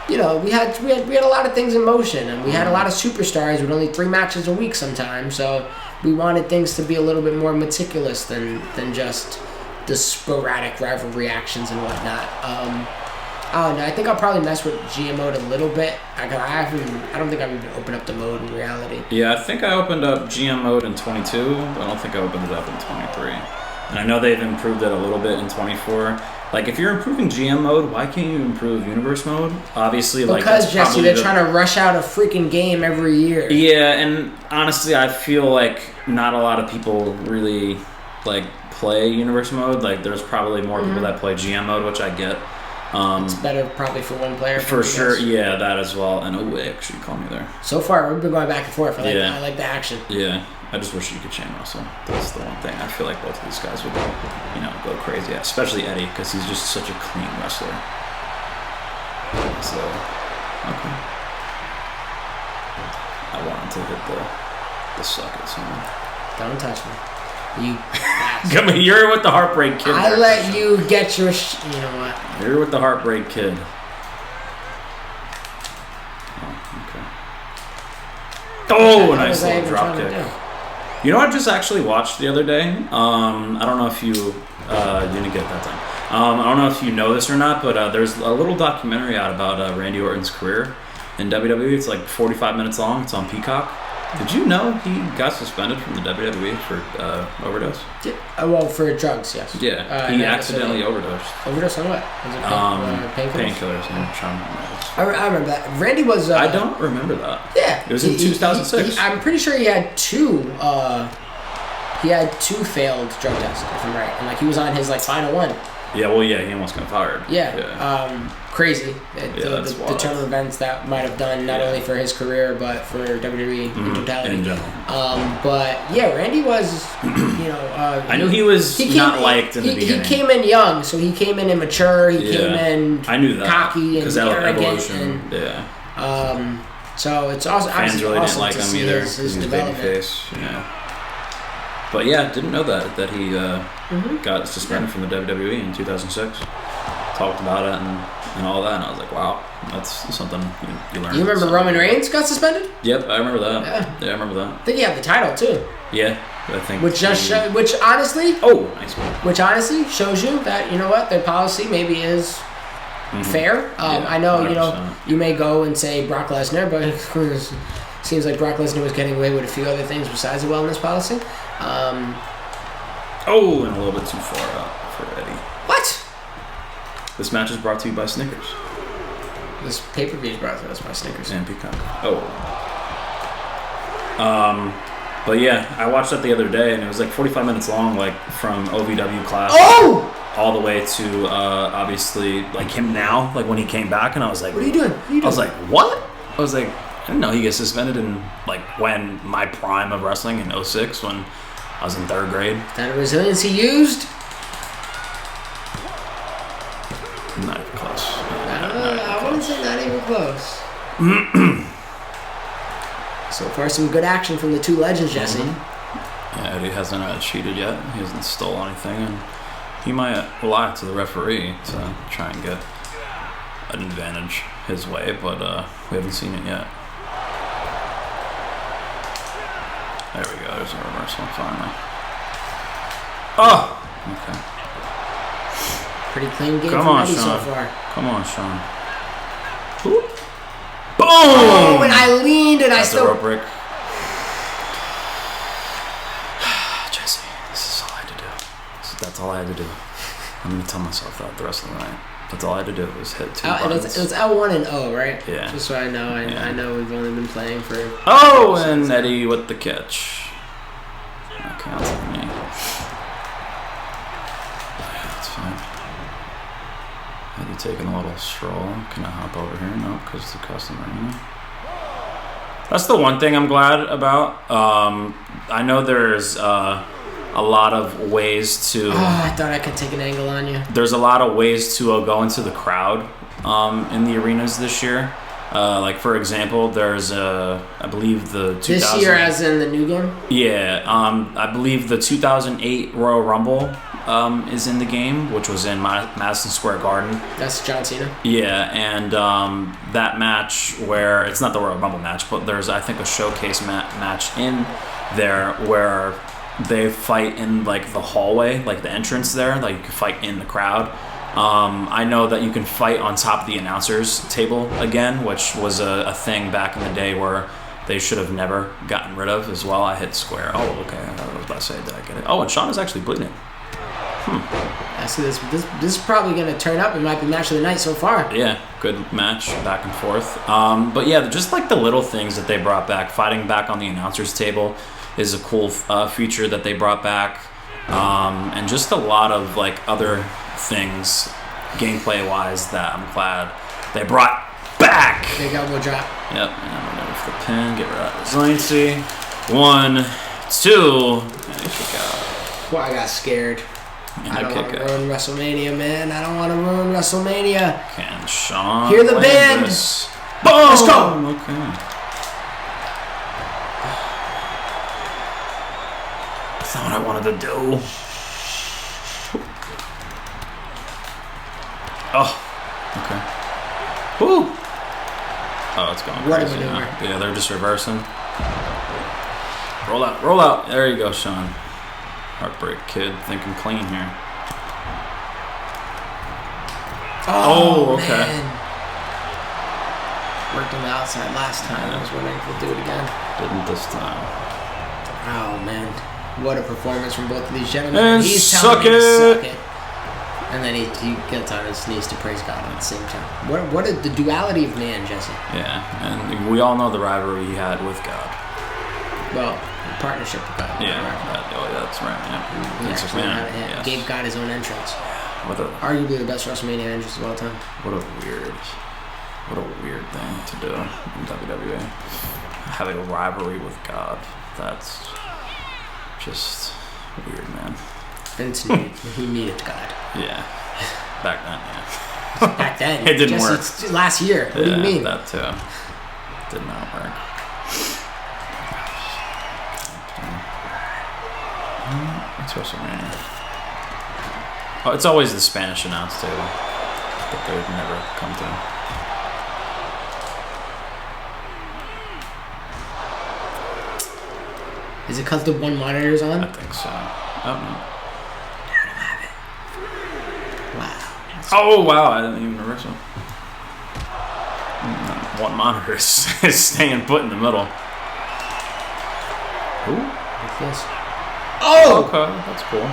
you know, we had a lot of things in motion, and we had a lot of superstars with only 3 matches a week sometimes. So we wanted things to be a little bit more meticulous than just the sporadic rivalry actions and whatnot. I don't know. I think I'll probably mess with GM mode a little bit. I don't think I've even opened up the mode in reality. Yeah, I think I opened up GM mode in 22, but I don't think I opened it up in 23. And I know they've improved it a little bit in 24. Like, if you're improving GM mode, why can't you improve universe mode? Obviously, like, because Jesse, they're trying to rush out a freaking game every year. Yeah, and honestly, I feel like not a lot of people really like play universe mode. Like, there's probably more people that play GM mode, which I get. It's better probably for one player. For sure, yeah, that as well. And actually, call me there. So far, we've been going back and forth. I like the action. Yeah, I just wish you could chain wrestle. That's the one thing. I feel like both of these guys would, go crazy. Especially Eddie, because he's just such a clean wrestler. So, okay. I wanted to hit the suckers. Don't touch me. You Come on, you're with the Heartbreak Kid. I let you get your you know what? You're with the Heartbreak Kid. Oh, okay. Oh, nice little drop kick. You know what I just actually watched the other day? I don't know if you didn't get that time. I don't know if you know this or not, but there's a little documentary out about Randy Orton's career in WWE. It's like 45 minutes long. It's on Peacock. Did you know he got suspended from the WWE for overdose? Yeah. Well, for drugs, yes. Yeah, he accidentally overdosed. Overdose on what? Was it painkillers? I remember that. Randy was... I don't remember that. Yeah. It was in 2006. I'm pretty sure he had two failed drug tests, if I'm right. And like he was on his like final one. Yeah, well, yeah, he almost got fired. Yeah. Crazy. The turn of events that might have done not only for his career but for WWE in totality. In general. But yeah, Randy was, I knew he was not liked in the beginning. He came in young, so he came in immature. He came in I knew that. Cocky and arrogant. So it's also fans really awesome didn't like him either. His development. Babyface. Yeah. But yeah, didn't know that he got suspended from the WWE in 2006. Talked about it and all that, and I was like, wow, that's something you learn. You remember Roman Reigns got suspended? Yep, I remember that. Yeah, I remember that. I think he had the title too. Yeah, I think. Which honestly. Oh, nice one. Which honestly shows you that their policy maybe is fair. I know 100%. You may go and say Brock Lesnar, but it seems like Brock Lesnar was getting away with a few other things besides the wellness policy. And a little bit too far out for Eddie. What? This match is brought to you by Snickers. This pay-per-view is brought to us by Snickers. And Peacock. But yeah, I watched that the other day, and it was like 45 minutes long, like from OVW class all the way to obviously like him now, like when he came back, and I was like, what are you doing? I was like, what? I was like, I didn't know he gets suspended in like when my prime of wrestling in 06 when I was in 3rd grade. That resilience he used? Not even close. I wouldn't say not even close. So far, some good action from the two legends, Jesse. Yeah, Eddie hasn't cheated yet. He hasn't stole anything, and he might lie to the referee to try and get an advantage his way, but we haven't seen it yet. There we go. There's a reversal finally. Oh! Okay. Pretty clean game from Eddie so far. Come on, Shawn. Boom! Oh, and I leaned and I still... Rope break. Jesse, this is all I had to do. That's all I had to do. I'm going to tell myself that the rest of the night. That's all I had to do was hit 2 buttons. It was L1 and O, right? Yeah. Just so I know. I know we've only been playing for... and Eddie with the catch. That counts for me. Yeah, that's fine. Eddie taking a little stroll. Can I hop over here? No, because it's a custom arena. That's the one thing I'm glad about. I know there's a lot of ways to... I thought I could take an angle on you. There's a lot of ways to go into the crowd in the arenas this year. Like for example, there's I believe the 2000, this year, as in the new game. Yeah, I believe the 2008 Royal Rumble is in the game, which was in Madison Square Garden. That's John Cena. Yeah, and that match where it's not the Royal Rumble match, but there's I think a showcase match in there where they fight in like the hallway, like the entrance there, like you can fight in the crowd. I know that you can fight on top of the announcer's table again, which was a thing back in the day where they should have never gotten rid of as well. I hit square. Oh, okay. I was about to say, did I get it? Oh, and Shawn is actually bleeding. I see this is probably going to turn up. It might be match of the night so far. Yeah, good match, back and forth. But yeah, just like the little things that they brought back. Fighting back on the announcer's table is a cool feature that they brought back. And just a lot of like other things gameplay wise that I'm glad they brought back. Big elbow drop. Yep, and I'm gonna go for the pin, get rid of resiliency. 1, 2, and kick out. Well, I got scared. And I don't want to kick out. ruin WrestleMania, man. I don't want to ruin WrestleMania. Can Shawn Hear the land band. this? Boom! Let's go. Okay. That's not what I wanted to do. Oh, okay. Woo! Oh, it's going What a crazy now. maneuver. Yeah, they're just reversing. Roll out, roll out. There you go, Shawn. Heartbreak Kid, thinking clean here. Oh, okay. Man. Worked on the outside last time. I was wondering if we'll do it again. Didn't this time. Oh, man. What a performance from both of these gentlemen. And He's suck telling me to it. suck it. And then he gets on his knees to praise God at the same time. What the duality of man, Jesse. Yeah, and we all know the rivalry he had with God. Well, the partnership with God. Yeah, that's right. Yeah. He Vince actually McMahon, had- gave God his own entrance. What a Arguably the best WrestleMania entrance of all time. what a weird thing to do in WWE. Having a rivalry with God. That's just weird, man. Vince knew he needed God. Yeah. Back then, yeah. Back then. It didn't Jesse, work. it's last year. What do you mean? That too. Did not work. It's WrestleMania. Oh, it's always the Spanish announce table that they would never come to. Is it because the one monitor's I on? think so. Oh, no. Wow. Oh, wow. I didn't even reverse it. One monitor is staying put in the middle. Ooh. Like this. Oh! Okay, that's cool.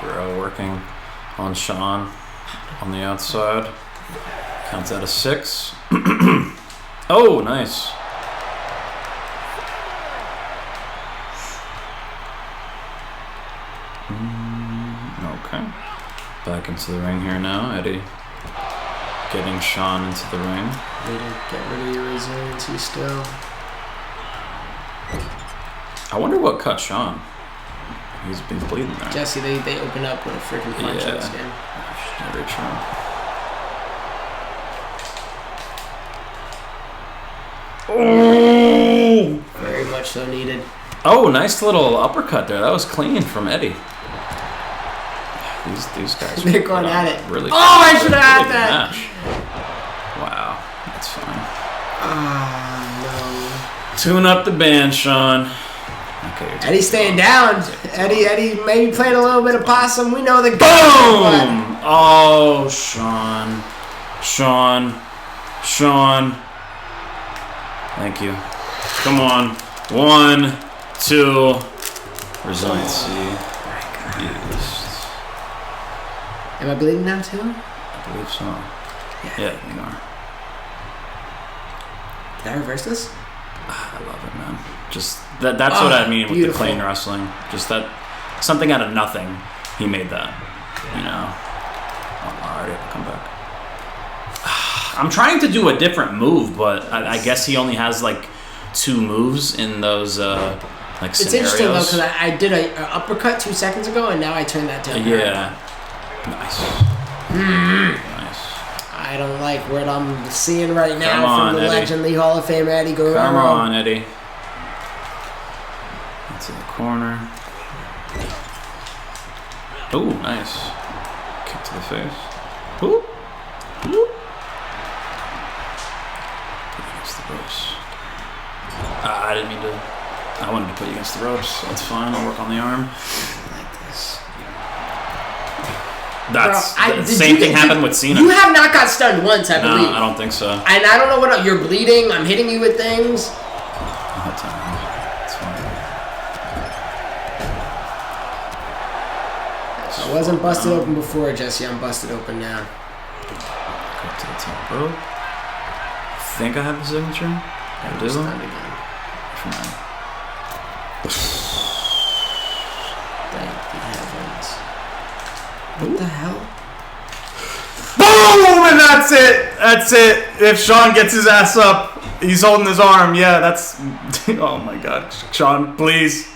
Guerrero working on Shawn on the outside. Counts out of 6. Oh, nice. Okay. Back into the ring here now. Eddie getting Shawn into the ring. Way to get rid of your resiliency still. I wonder what cut Shawn. He's been bleeding there. Jesse, they open up with a freaking punch in this game. Very true. Oh! Very much so needed. Oh, nice little uppercut there. That was clean from Eddie. These guys. They're going at it. Really. Oh, I should have had good that. match. Wow, that's fine. Ah, Tune up the band, Shawn. Okay. no. Eddie's staying down. Eddie maybe playing a little bit of possum. We know the Boom! guy. Oh, Shawn. Thank you. Come on. 1, 2. Resiliency. Used. Am I bleeding now too? I believe so. Yeah, you are. Did I reverse this? I love it, man. Just that's what I mean with beautiful. the clean wrestling. Just that something out of nothing, he made that. You know. Oh, I already have to come back. I'm trying to do a different move, but I guess he only has like 2 moves in those like It's scenarios. interesting though because I did an uppercut 2 seconds ago and now I turned that down. Yeah. Nice. Nice. I don't like what I'm seeing right now Come on, from the Eddie. legendary Hall of Famer Eddie Guerrero. Come on, Eddie. Into the corner. Ooh, nice. Kick to the face. Ooh. Ooh. Put you against the ropes. I didn't mean to. I wanted to put you against the ropes. That's fine. I'll work on the arm. Like this. That's Bro, the same thing happened with Cena. You have not got stunned once, I believe. No, I don't think so. And I don't know what you're bleeding. I'm hitting you with things. That's fine. I wasn't busted open before, Jesse. I'm busted open now. Go to the top rope. I think I have the signature. I do. Stunned again. Fine. Thank the heavens. What the hell? Boom! And that's it. That's it. If Shawn gets his ass up, he's holding his arm. Yeah, that's. Oh my God, Shawn, please.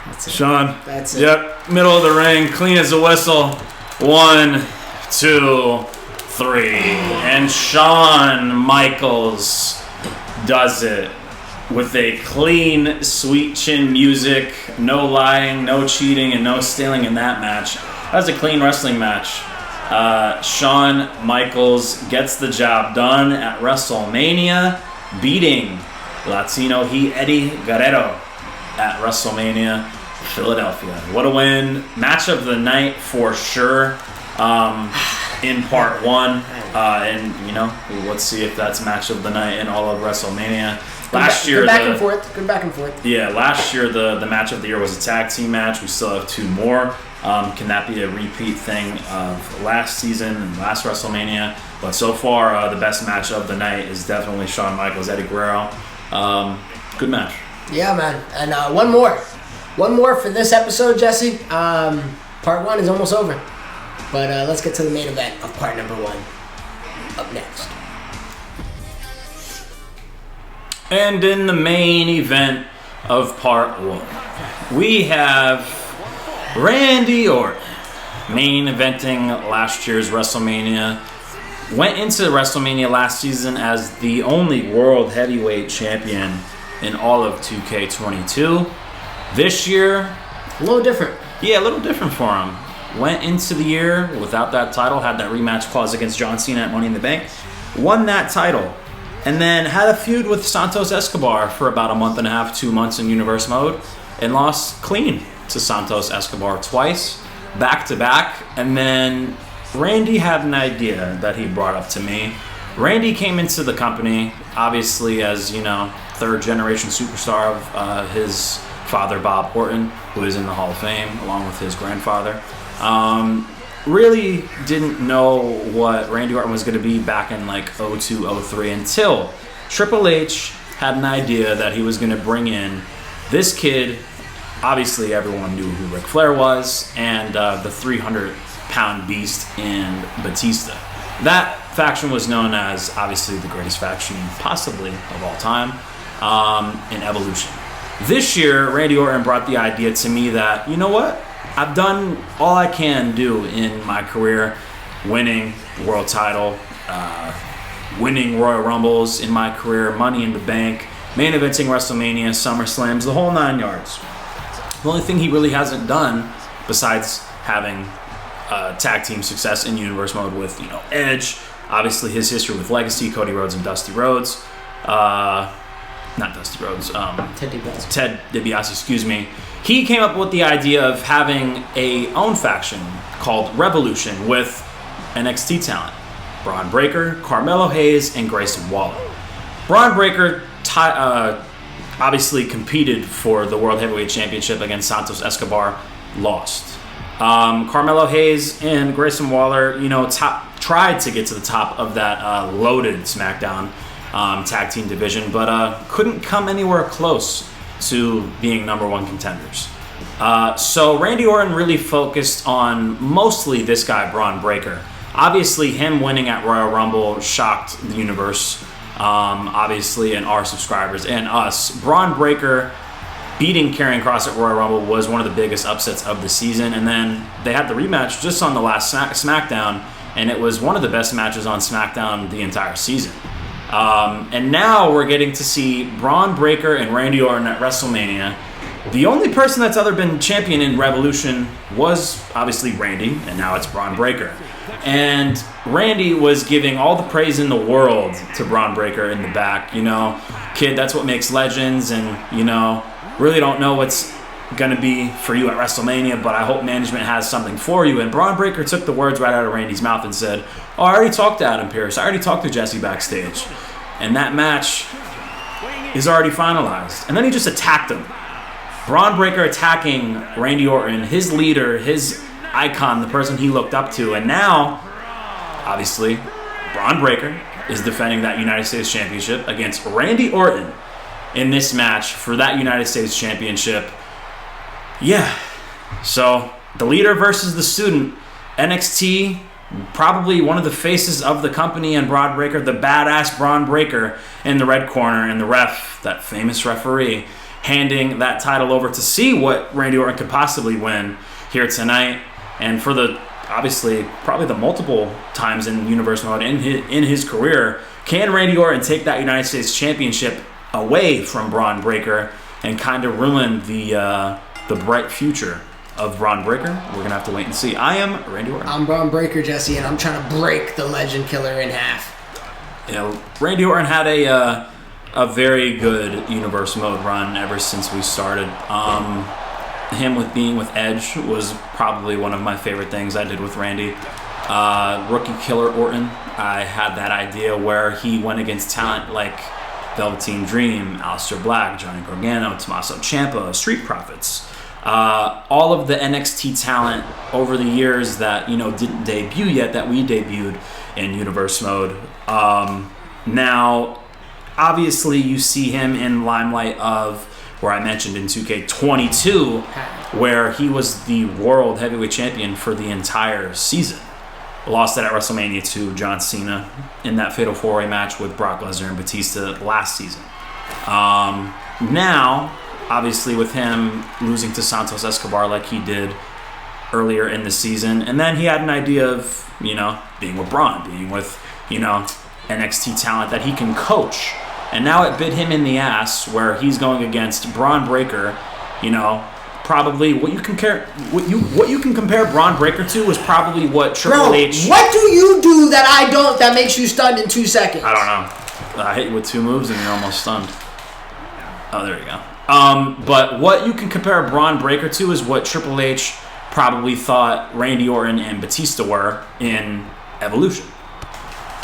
That's it. Shawn. That's it. Yep. Middle of the ring, clean as a whistle. 1, 2, 3, and Shawn Michaels does it with a clean, sweet chin music. No lying, no cheating, and no stealing in that match. That was a clean wrestling match. Shawn Michaels gets the job done at WrestleMania, beating Latino Heat Eddie Guerrero at WrestleMania Philadelphia. What a win. Match of the night for sure. In part 1. And, you know, let's see if that's match of the night in all of WrestleMania. Last year, Good back and forth. Yeah, last year the match of the year was a tag team match. We still have 2 more. Can that be a repeat thing of last season and last WrestleMania? But so far, the best match of the night is definitely Shawn Michaels, Eddie Guerrero. Good match. Yeah, man. And one more for this episode, Jesse. Part 1 is almost over. But let's get to the main event of part number 1. Up next. And in the main event of part 1, we have Randy Orton main eventing last year's WrestleMania. Went into WrestleMania last season as the only World Heavyweight Champion in all of 2K22. This year, A little different. yeah, a little different for him. Went into the year without that title, had that rematch clause against John Cena at Money in the Bank, won that title, and then had a feud with Santos Escobar for about a month and a half, 2 months in Universe Mode, and lost clean to Santos Escobar twice, back to back. And then Randy had an idea that he brought up to me. Randy came into the company, obviously, as, you know, 3rd generation superstar of his father, Bob Orton, who is in the Hall of Fame, along with his grandfather. Really didn't know what Randy Orton was going to be back in like 02, 03 until Triple H had an idea that he was going to bring in this kid. Obviously, everyone knew who Ric Flair was, and the 300-pound beast in Batista. That faction was known as, obviously, the greatest faction possibly of all time in Evolution. This year, Randy Orton brought the idea to me that, you know what? I've done all I can do in my career, winning world title, winning Royal Rumbles in my career, Money in the Bank, main eventing WrestleMania, SummerSlams, the whole 9 yards. The only thing he really hasn't done, besides having tag team success in Universe Mode with, you know, Edge, obviously his history with Legacy, Cody Rhodes and Dusty Rhodes, not Dusty Rhodes, Ted DiBiase, excuse me. He came up with the idea of having a own faction called Revolution with NXT talent, Bron Breakker, Carmelo Hayes, and Grayson Waller. Bron Breakker obviously competed for the World Heavyweight Championship against Santos Escobar, lost. Carmelo Hayes and Grayson Waller, you know, tried to get to the top of that loaded SmackDown tag team division, but couldn't come anywhere close to being #1 contenders. So Randy Orton really focused on mostly this guy, Bron Breakker. Obviously, him winning at Royal Rumble shocked the universe, obviously, and our subscribers and us. Bron Breakker beating Karrion Kross at Royal Rumble was one of the biggest upsets of the season. And then they had the rematch just on the last SmackDown, and it was one of the best matches on SmackDown the entire season. And now we're getting to see Bron Breakker and Randy Orton at WrestleMania. The only person that's ever been champion in Revolution was obviously Randy, and now it's Bron Breakker. And Randy was giving all the praise in the world to Bron Breakker in the back. You know, kid, that's what makes legends, and, you know, really don't know what's going to be for you at WrestleMania, but I hope management has something for you. And Bron Breakker took the words right out of Randy's mouth and said, oh, I already talked to Adam Pearce. I already talked to Jesse backstage. And that match is already finalized. And then he just attacked him. Bron Breakker attacking Randy Orton, his leader, his icon, the person he looked up to. And now, obviously, Bron Breakker is defending that United States Championship against Randy Orton in this match for that United States Championship. Yeah. So, the leader versus the student. NXT, probably one of the faces of the company, and Bron Breakker, the badass Bron Breakker in the red corner, and the ref, that famous referee, handing that title over to see what Randy Orton could possibly win here tonight. And for the, obviously, probably the multiple times in Universe Mode in his career, can Randy Orton take that United States Championship away from Bron Breakker and kind of ruin the bright future of Bron Breakker? We're going to have to wait and see. I am Randy Orton. I'm Bron Breakker, Jesse, and I'm trying to break the Legend Killer in half. Yeah, Randy Orton had a very good Universe Mode run ever since we started. Him being with Edge was probably one of my favorite things I did with Randy. Rookie Killer Orton, I had that idea where he went against talent like Velveteen Dream, Aleister Black, Johnny Gargano, Tommaso Ciampa, Street Profits. All of the NXT talent over the years that, you know, didn't debut yet, that we debuted in Universe Mode. Now, obviously, you see him in limelight of, where I mentioned in 2K22, where he was the World Heavyweight Champion for the entire season. Lost it at WrestleMania to John Cena in that Fatal 4-Way match with Brock Lesnar and Batista last season. Now, obviously, with him losing to Santos Escobar like he did earlier in the season, and then he had an idea of, you know, being with Bron, being with, you know, NXT talent that he can coach. And now it bit him in the ass where he's going against Bron Breakker. You know, probably what you can compare Bron Breakker to is probably what Triple H. What do you do that I don't that makes you stunned in 2 seconds? I don't know. I hit you with 2 moves and you're almost stunned. Oh, there you go. But what you can compare Bron Breakker to is what Triple H probably thought Randy Orton and Batista were in Evolution.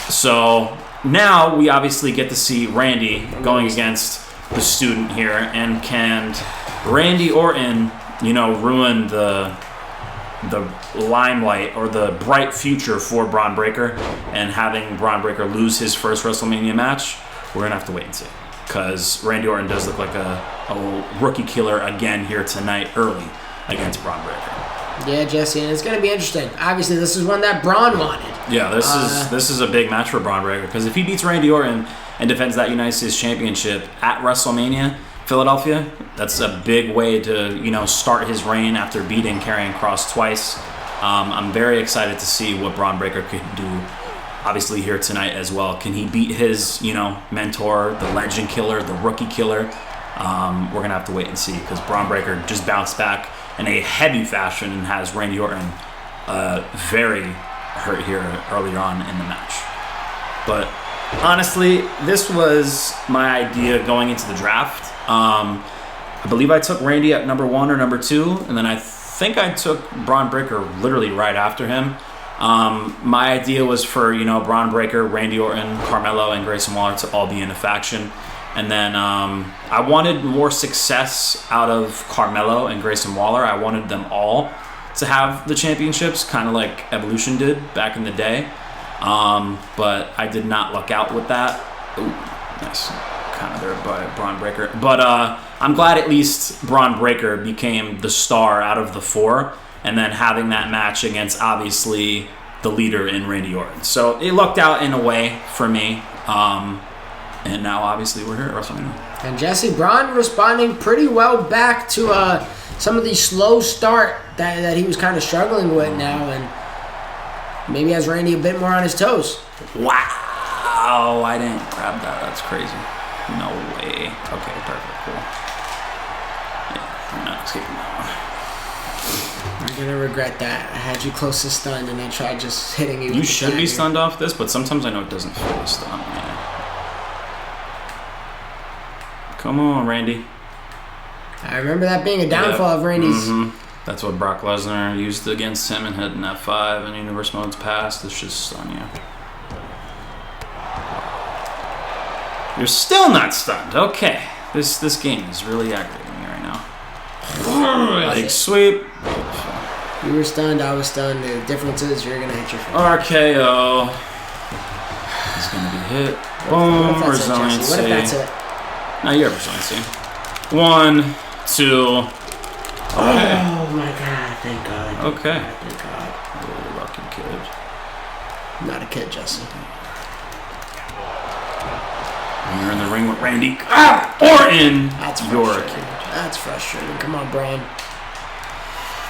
So now we obviously get to see Randy going against the student here, and can Randy Orton, you know, ruin the limelight or the bright future for Bron Breakker, and having Bron Breakker lose his first WrestleMania match? We're gonna have to wait and see, because Randy Orton does look like a rookie killer again here tonight early against Bron Breakker. Yeah, Jesse, and it's going to be interesting. Obviously, this is one that Bron wanted. Yeah, this is a big match for Bron Breakker, because if he beats Randy Orton and defends that United States Championship at WrestleMania, Philadelphia, that's a big way to, you know, start his reign after beating Karrion Kross twice. I'm very excited to see what Bron Breakker could do, obviously, here tonight as well. Can he beat his, you know, mentor, the Legend Killer, the Rookie Killer? We're going to have to wait and see, because Bron Breakker just bounced back in a heavy fashion and has Randy Orton very hurt here earlier on in the match. But honestly, this was my idea going into the draft. I believe I took Randy at number 1 or number 2, and then I think I took Bron Breakker literally right after him. My idea was for, you know, Bron Breakker, Randy Orton, Carmelo, and Grayson Waller to all be in a faction. And then I wanted more success out of Carmelo and Grayson Waller. I wanted them all to have the championships, kind of like Evolution did back in the day. But I did not luck out with that. Ooh, nice. Kind of there by Bron Breakker. But I'm glad at least Bron Breakker became the star out of the 4. And then having that match against, obviously, the leader in Randy Orton. So it lucked out in a way for me. And now, obviously, we're here at WrestleMania. And Jesse Bron responding pretty well back to some of the slow start that he was kind of struggling with now, and maybe has Randy a bit more on his toes. Wow, I didn't grab that. That's crazy. No way. Okay, perfect, cool. Yeah, I'm not skipping that one. You're gonna regret that. I had you close to stunned, and I tried just hitting you. You should be stunned off this, but sometimes I know it doesn't feel the stun, man. Come on, Randy. I remember that being a downfall of Randy's. That's what Brock Lesnar used against him and hitting F5 and Universe Mode's past. It's just stun you. You're still not stunned. Okay. This game is really aggravating me right now. Big sweep. You were stunned, I was stunned. The difference is you're going to hit your phone. RKO. He's going to be hit. Boom. Resiliency. What if that's it? No, you have resiliency. 1, 2. Okay. Oh my god, thank God. Okay. Thank God. Little lucky kid. Not a kid, Jesse. And you're in the ring with Randy Orton. That's your frustrating. kid. That's frustrating. Come on, Bron.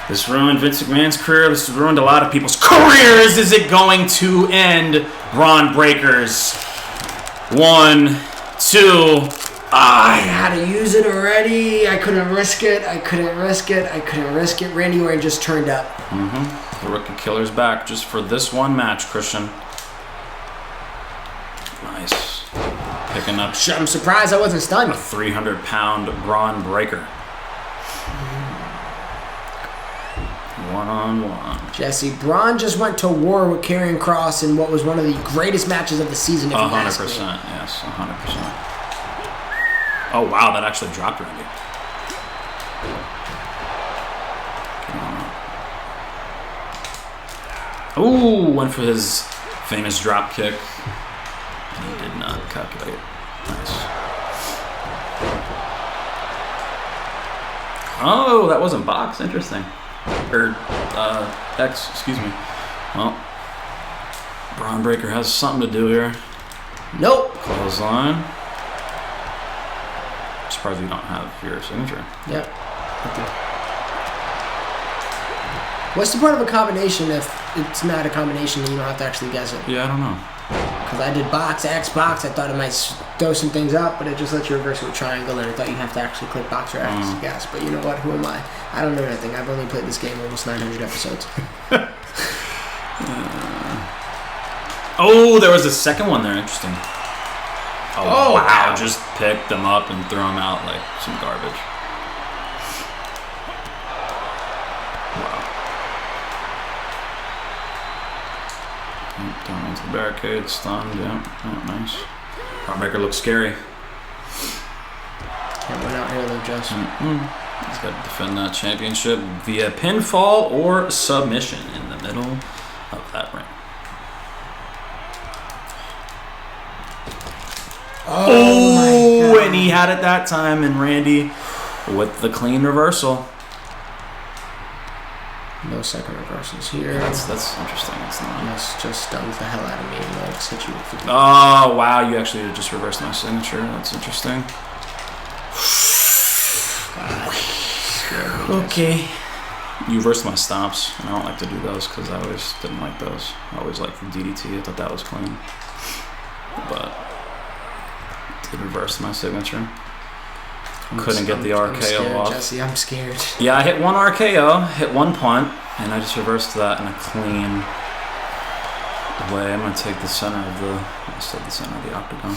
This ruined Vince McMahon's career. This has ruined a lot of people's careers. Is it going to end Braun Breakers? 1, 2. I had to use it already. I couldn't risk it. I couldn't risk it. Randy Orton just turned up. The Rookie Killer's back just for this one match, Christian. Nice. Picking up I'm surprised I wasn't stunned. a 300-pound Braun Breaker. One-on-one. Jesse, Bron just went to war with Karrion Kross in what was one of the greatest matches of the season. 100%, yes, 100%. Oh, wow, that actually dropped Randy. Ooh, went for his famous drop kick. He did not calculate. Nice. Oh, that wasn't box. Interesting. Or, X, excuse me. Well, Braun Breaker has something to do here. Nope. Clothesline. Surprised you don't have your signature. Yep. What's the point of a combination if it's not a combination and you don't have to actually guess it? Yeah, I don't know. Because I did box, X, box. I thought it might throw some things up, but it just lets you reverse it with triangle, and I thought you'd have to actually click box or X to guess. But you know what? Who am I? I don't know anything. I've only played this game almost 900 episodes. Oh, there was a second one there. Interesting. Oh, wow. Wow. Just picked them up and threw them out like some garbage. Wow. Down into the barricade, stunned, yeah, nice. Braun Breaker looks scary. Can't win out here though, Justin. He's got to defend that championship via pinfall or submission in the middle of that ring. Oh, and he had it that time, and Randy with the clean reversal. No second reversals here. That's interesting. It's not. This just stuns the hell out of me and Alex hit you with the Oh, wow. You actually just reversed my signature. That's interesting. Okay. You reversed my stomps, and I don't like to do those because I always didn't like those. I always liked the DDT. I thought that was clean. But did reverse my signature. Couldn't get the RKO scared, off. Jesse, I'm scared. Yeah, I hit one RKO, hit one punt, and I just reversed that in a clean way. I'm going to take the center of the... I said the center of the octagon.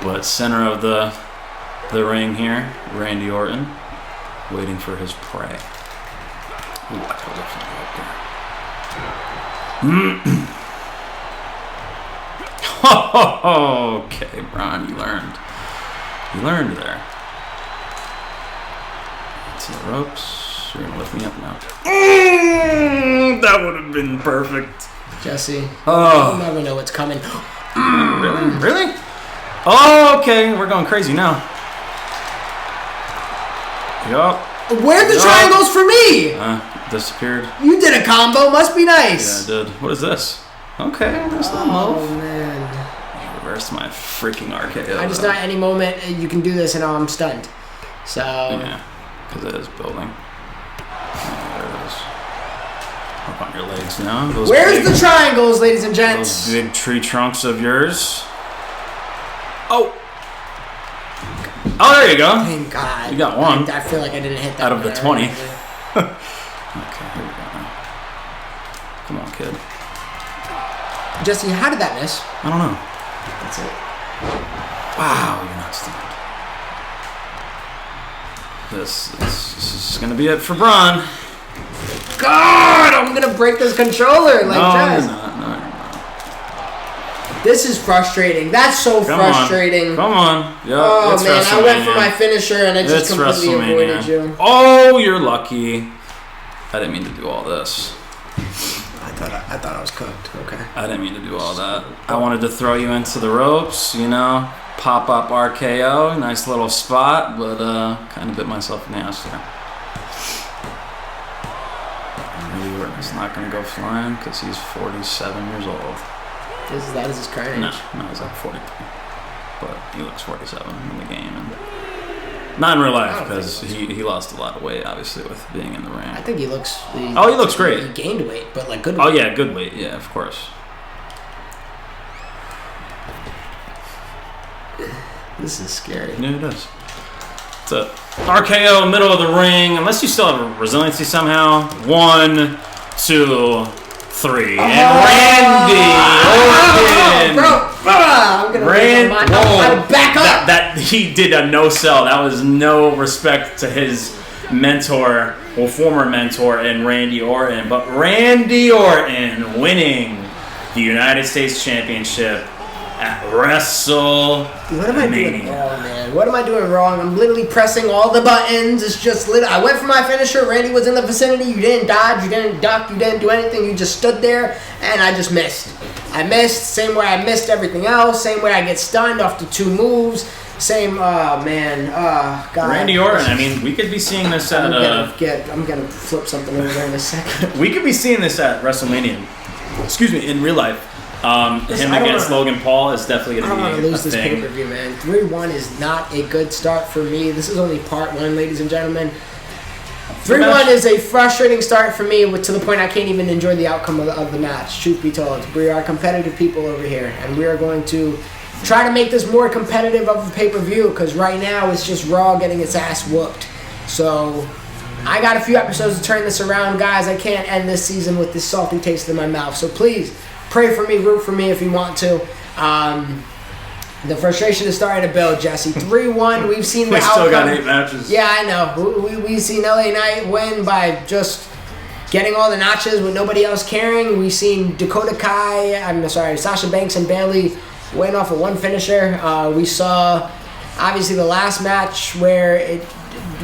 But center of the ring here, Randy Orton, waiting for his prey. Ooh, I told you something up there. Okay, Bron, you learned. You learned there. To the ropes. You're going to lift me up now. That would have been perfect. Jesse, Oh. you'll never know what's coming. Really? Really? Oh, okay. We're going crazy now. Yup. Where'd the triangles for me? Disappeared. You did a combo. Must be nice. Yeah, I did. What is this? Okay, nice little Oh, move. man. Reverse Where's my freaking RKO? I just know at any moment you can do this and I'm stunned. So yeah, because it is building. There it is. Up on your legs now. Where's the triangles, ladies and gents? Those big tree trunks of yours. Oh. Oh, there you go. Thank God. You got one. I feel like I didn't hit that. Out of the 20. Okay, here we go. Come on, kid. Jesse, how did that miss? I don't know. That's it. Wow, you're not stunned. This is going to be it for Bron. God, I'm going to break this controller like that. No, you're not. No, you're not. This is frustrating. That's so frustrating. Come on. Yep, Oh, it's man, I went for WrestleMania. my finisher and I just completely avoided you. Oh, you're lucky. I didn't mean to do all this. I thought I was cooked. Okay. I didn't mean to do all that. I wanted to throw you into the ropes, you know, pop up RKO, nice little spot, but kind of bit myself in the ass there. He's not going to go flying because he's 47 years old. That is his current age. No, he's like 43. But he looks 47 in the game. And not in real life because he lost a lot of weight, obviously, with being in the ring. I think he looks... He looks great. He gained weight, but like good weight. Oh, yeah, good weight. Yeah, of course. This is scary. Yeah, it is. It's a RKO, middle of the ring. Unless you still have a resiliency somehow. 1, 2, 3. And Randy Orton. Bro, I'm going to back up. That he did a no sell. That was no respect to his mentor, or former mentor, in Randy Orton. But Randy Orton winning the United States Championship at WrestleMania. What am I doing wrong, man? What am I doing wrong? I'm literally pressing all the buttons. It's just I went for my finisher. Randy was in the vicinity. You didn't dodge. You didn't duck. You didn't do anything. You just stood there, and I just missed. I missed. Same way I missed everything else. Same way I get stunned off the 2 moves. Same, God. Randy Orton, I mean, we could be seeing this at... I'm gonna flip something over there in a second. We could be seeing this at WrestleMania. Excuse me, in real life. Him against Logan Paul is definitely going to be a thing. I don't want to lose this pay-per-view, man. 3-1 is not a good start for me. This is only part 1, ladies and gentlemen. 3-1 is a frustrating start for me, to the point I can't even enjoy the outcome of the match, truth be told. We are competitive people over here, and we are going to try to make this more competitive of a pay-per-view, because right now it's just Raw getting its ass whooped. So I got a few episodes to turn this around, guys. I can't end this season with this salty taste in my mouth. So please, pray for me, root for me if you want to. The frustration is starting to build, Jesse. 3-1, we've seen the outcome. We still got 8 matches. Yeah, I know. We've seen LA Knight win by just getting all the notches with nobody else caring. We've seen Sasha Banks and Bayley win off of 1 finisher. We saw, obviously, the last match where it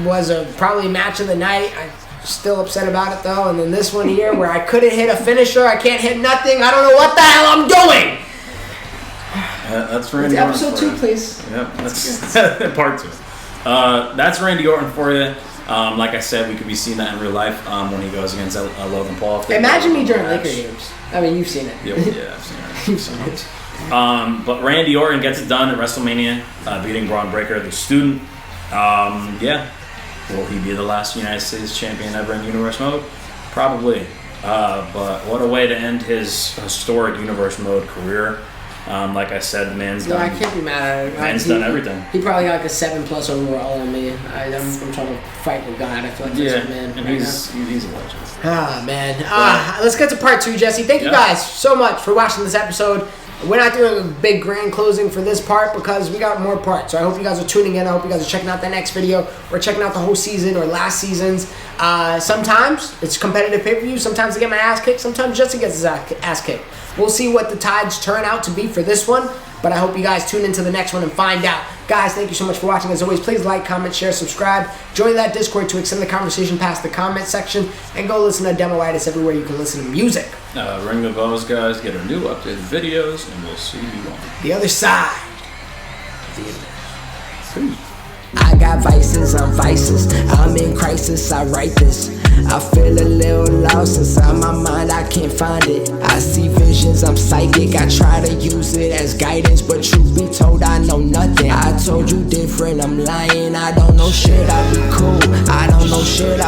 was probably match of the night. I'm still upset about it, though. And then this one here where I couldn't hit a finisher. I can't hit nothing. I don't know what the hell I'm doing. That's Randy Orton. Episode 2, please. Yep, that's part 2. That's Randy Orton for you. Like I said, we could be seeing that in real life when he goes against Logan Paul. Imagine me during Laker games. I mean, you've seen it. Yeah, I've seen it. You've seen it. But Randy Orton gets it done at WrestleMania, beating Bron Breakker, the student. Will he be the last United States champion ever in Universe Mode? Probably. But what a way to end his historic Universe Mode career. Like I said, the man's done. I can't be mad at him. Man's done everything. He probably got like a 7+ overall on me. I'm trying to fight with God. I feel like that's a man. And he's a legend. Man. Let's get to part 2, Jesse. Thank you guys so much for watching this episode. We're not doing a big grand closing for this part because we got more parts. So I hope you guys are tuning in. I hope you guys are checking out the next video or checking out the whole season or last season's. Sometimes it's competitive pay-per-view. Sometimes I get my ass kicked. Sometimes Jesse gets his ass kicked. We'll see what the tides turn out to be for this one. But I hope you guys tune into the next one and find out. Guys, thank you so much for watching. As always, please like, comment, share, subscribe. Join that Discord to extend the conversation past the comment section. And go listen to Demoitis everywhere you can listen to music. Ring the bells, guys. Get our new updated videos. And we'll see you on the other side. I got vices, I'm vices. I'm in crisis, I write this. I feel a little lost inside my mind, I can't find it. I see visions, I'm psychic, I try to use it as guidance, but truth be told, I know nothing. I told you different, I'm lying, I don't know shit, I be cool. I don't know shit, I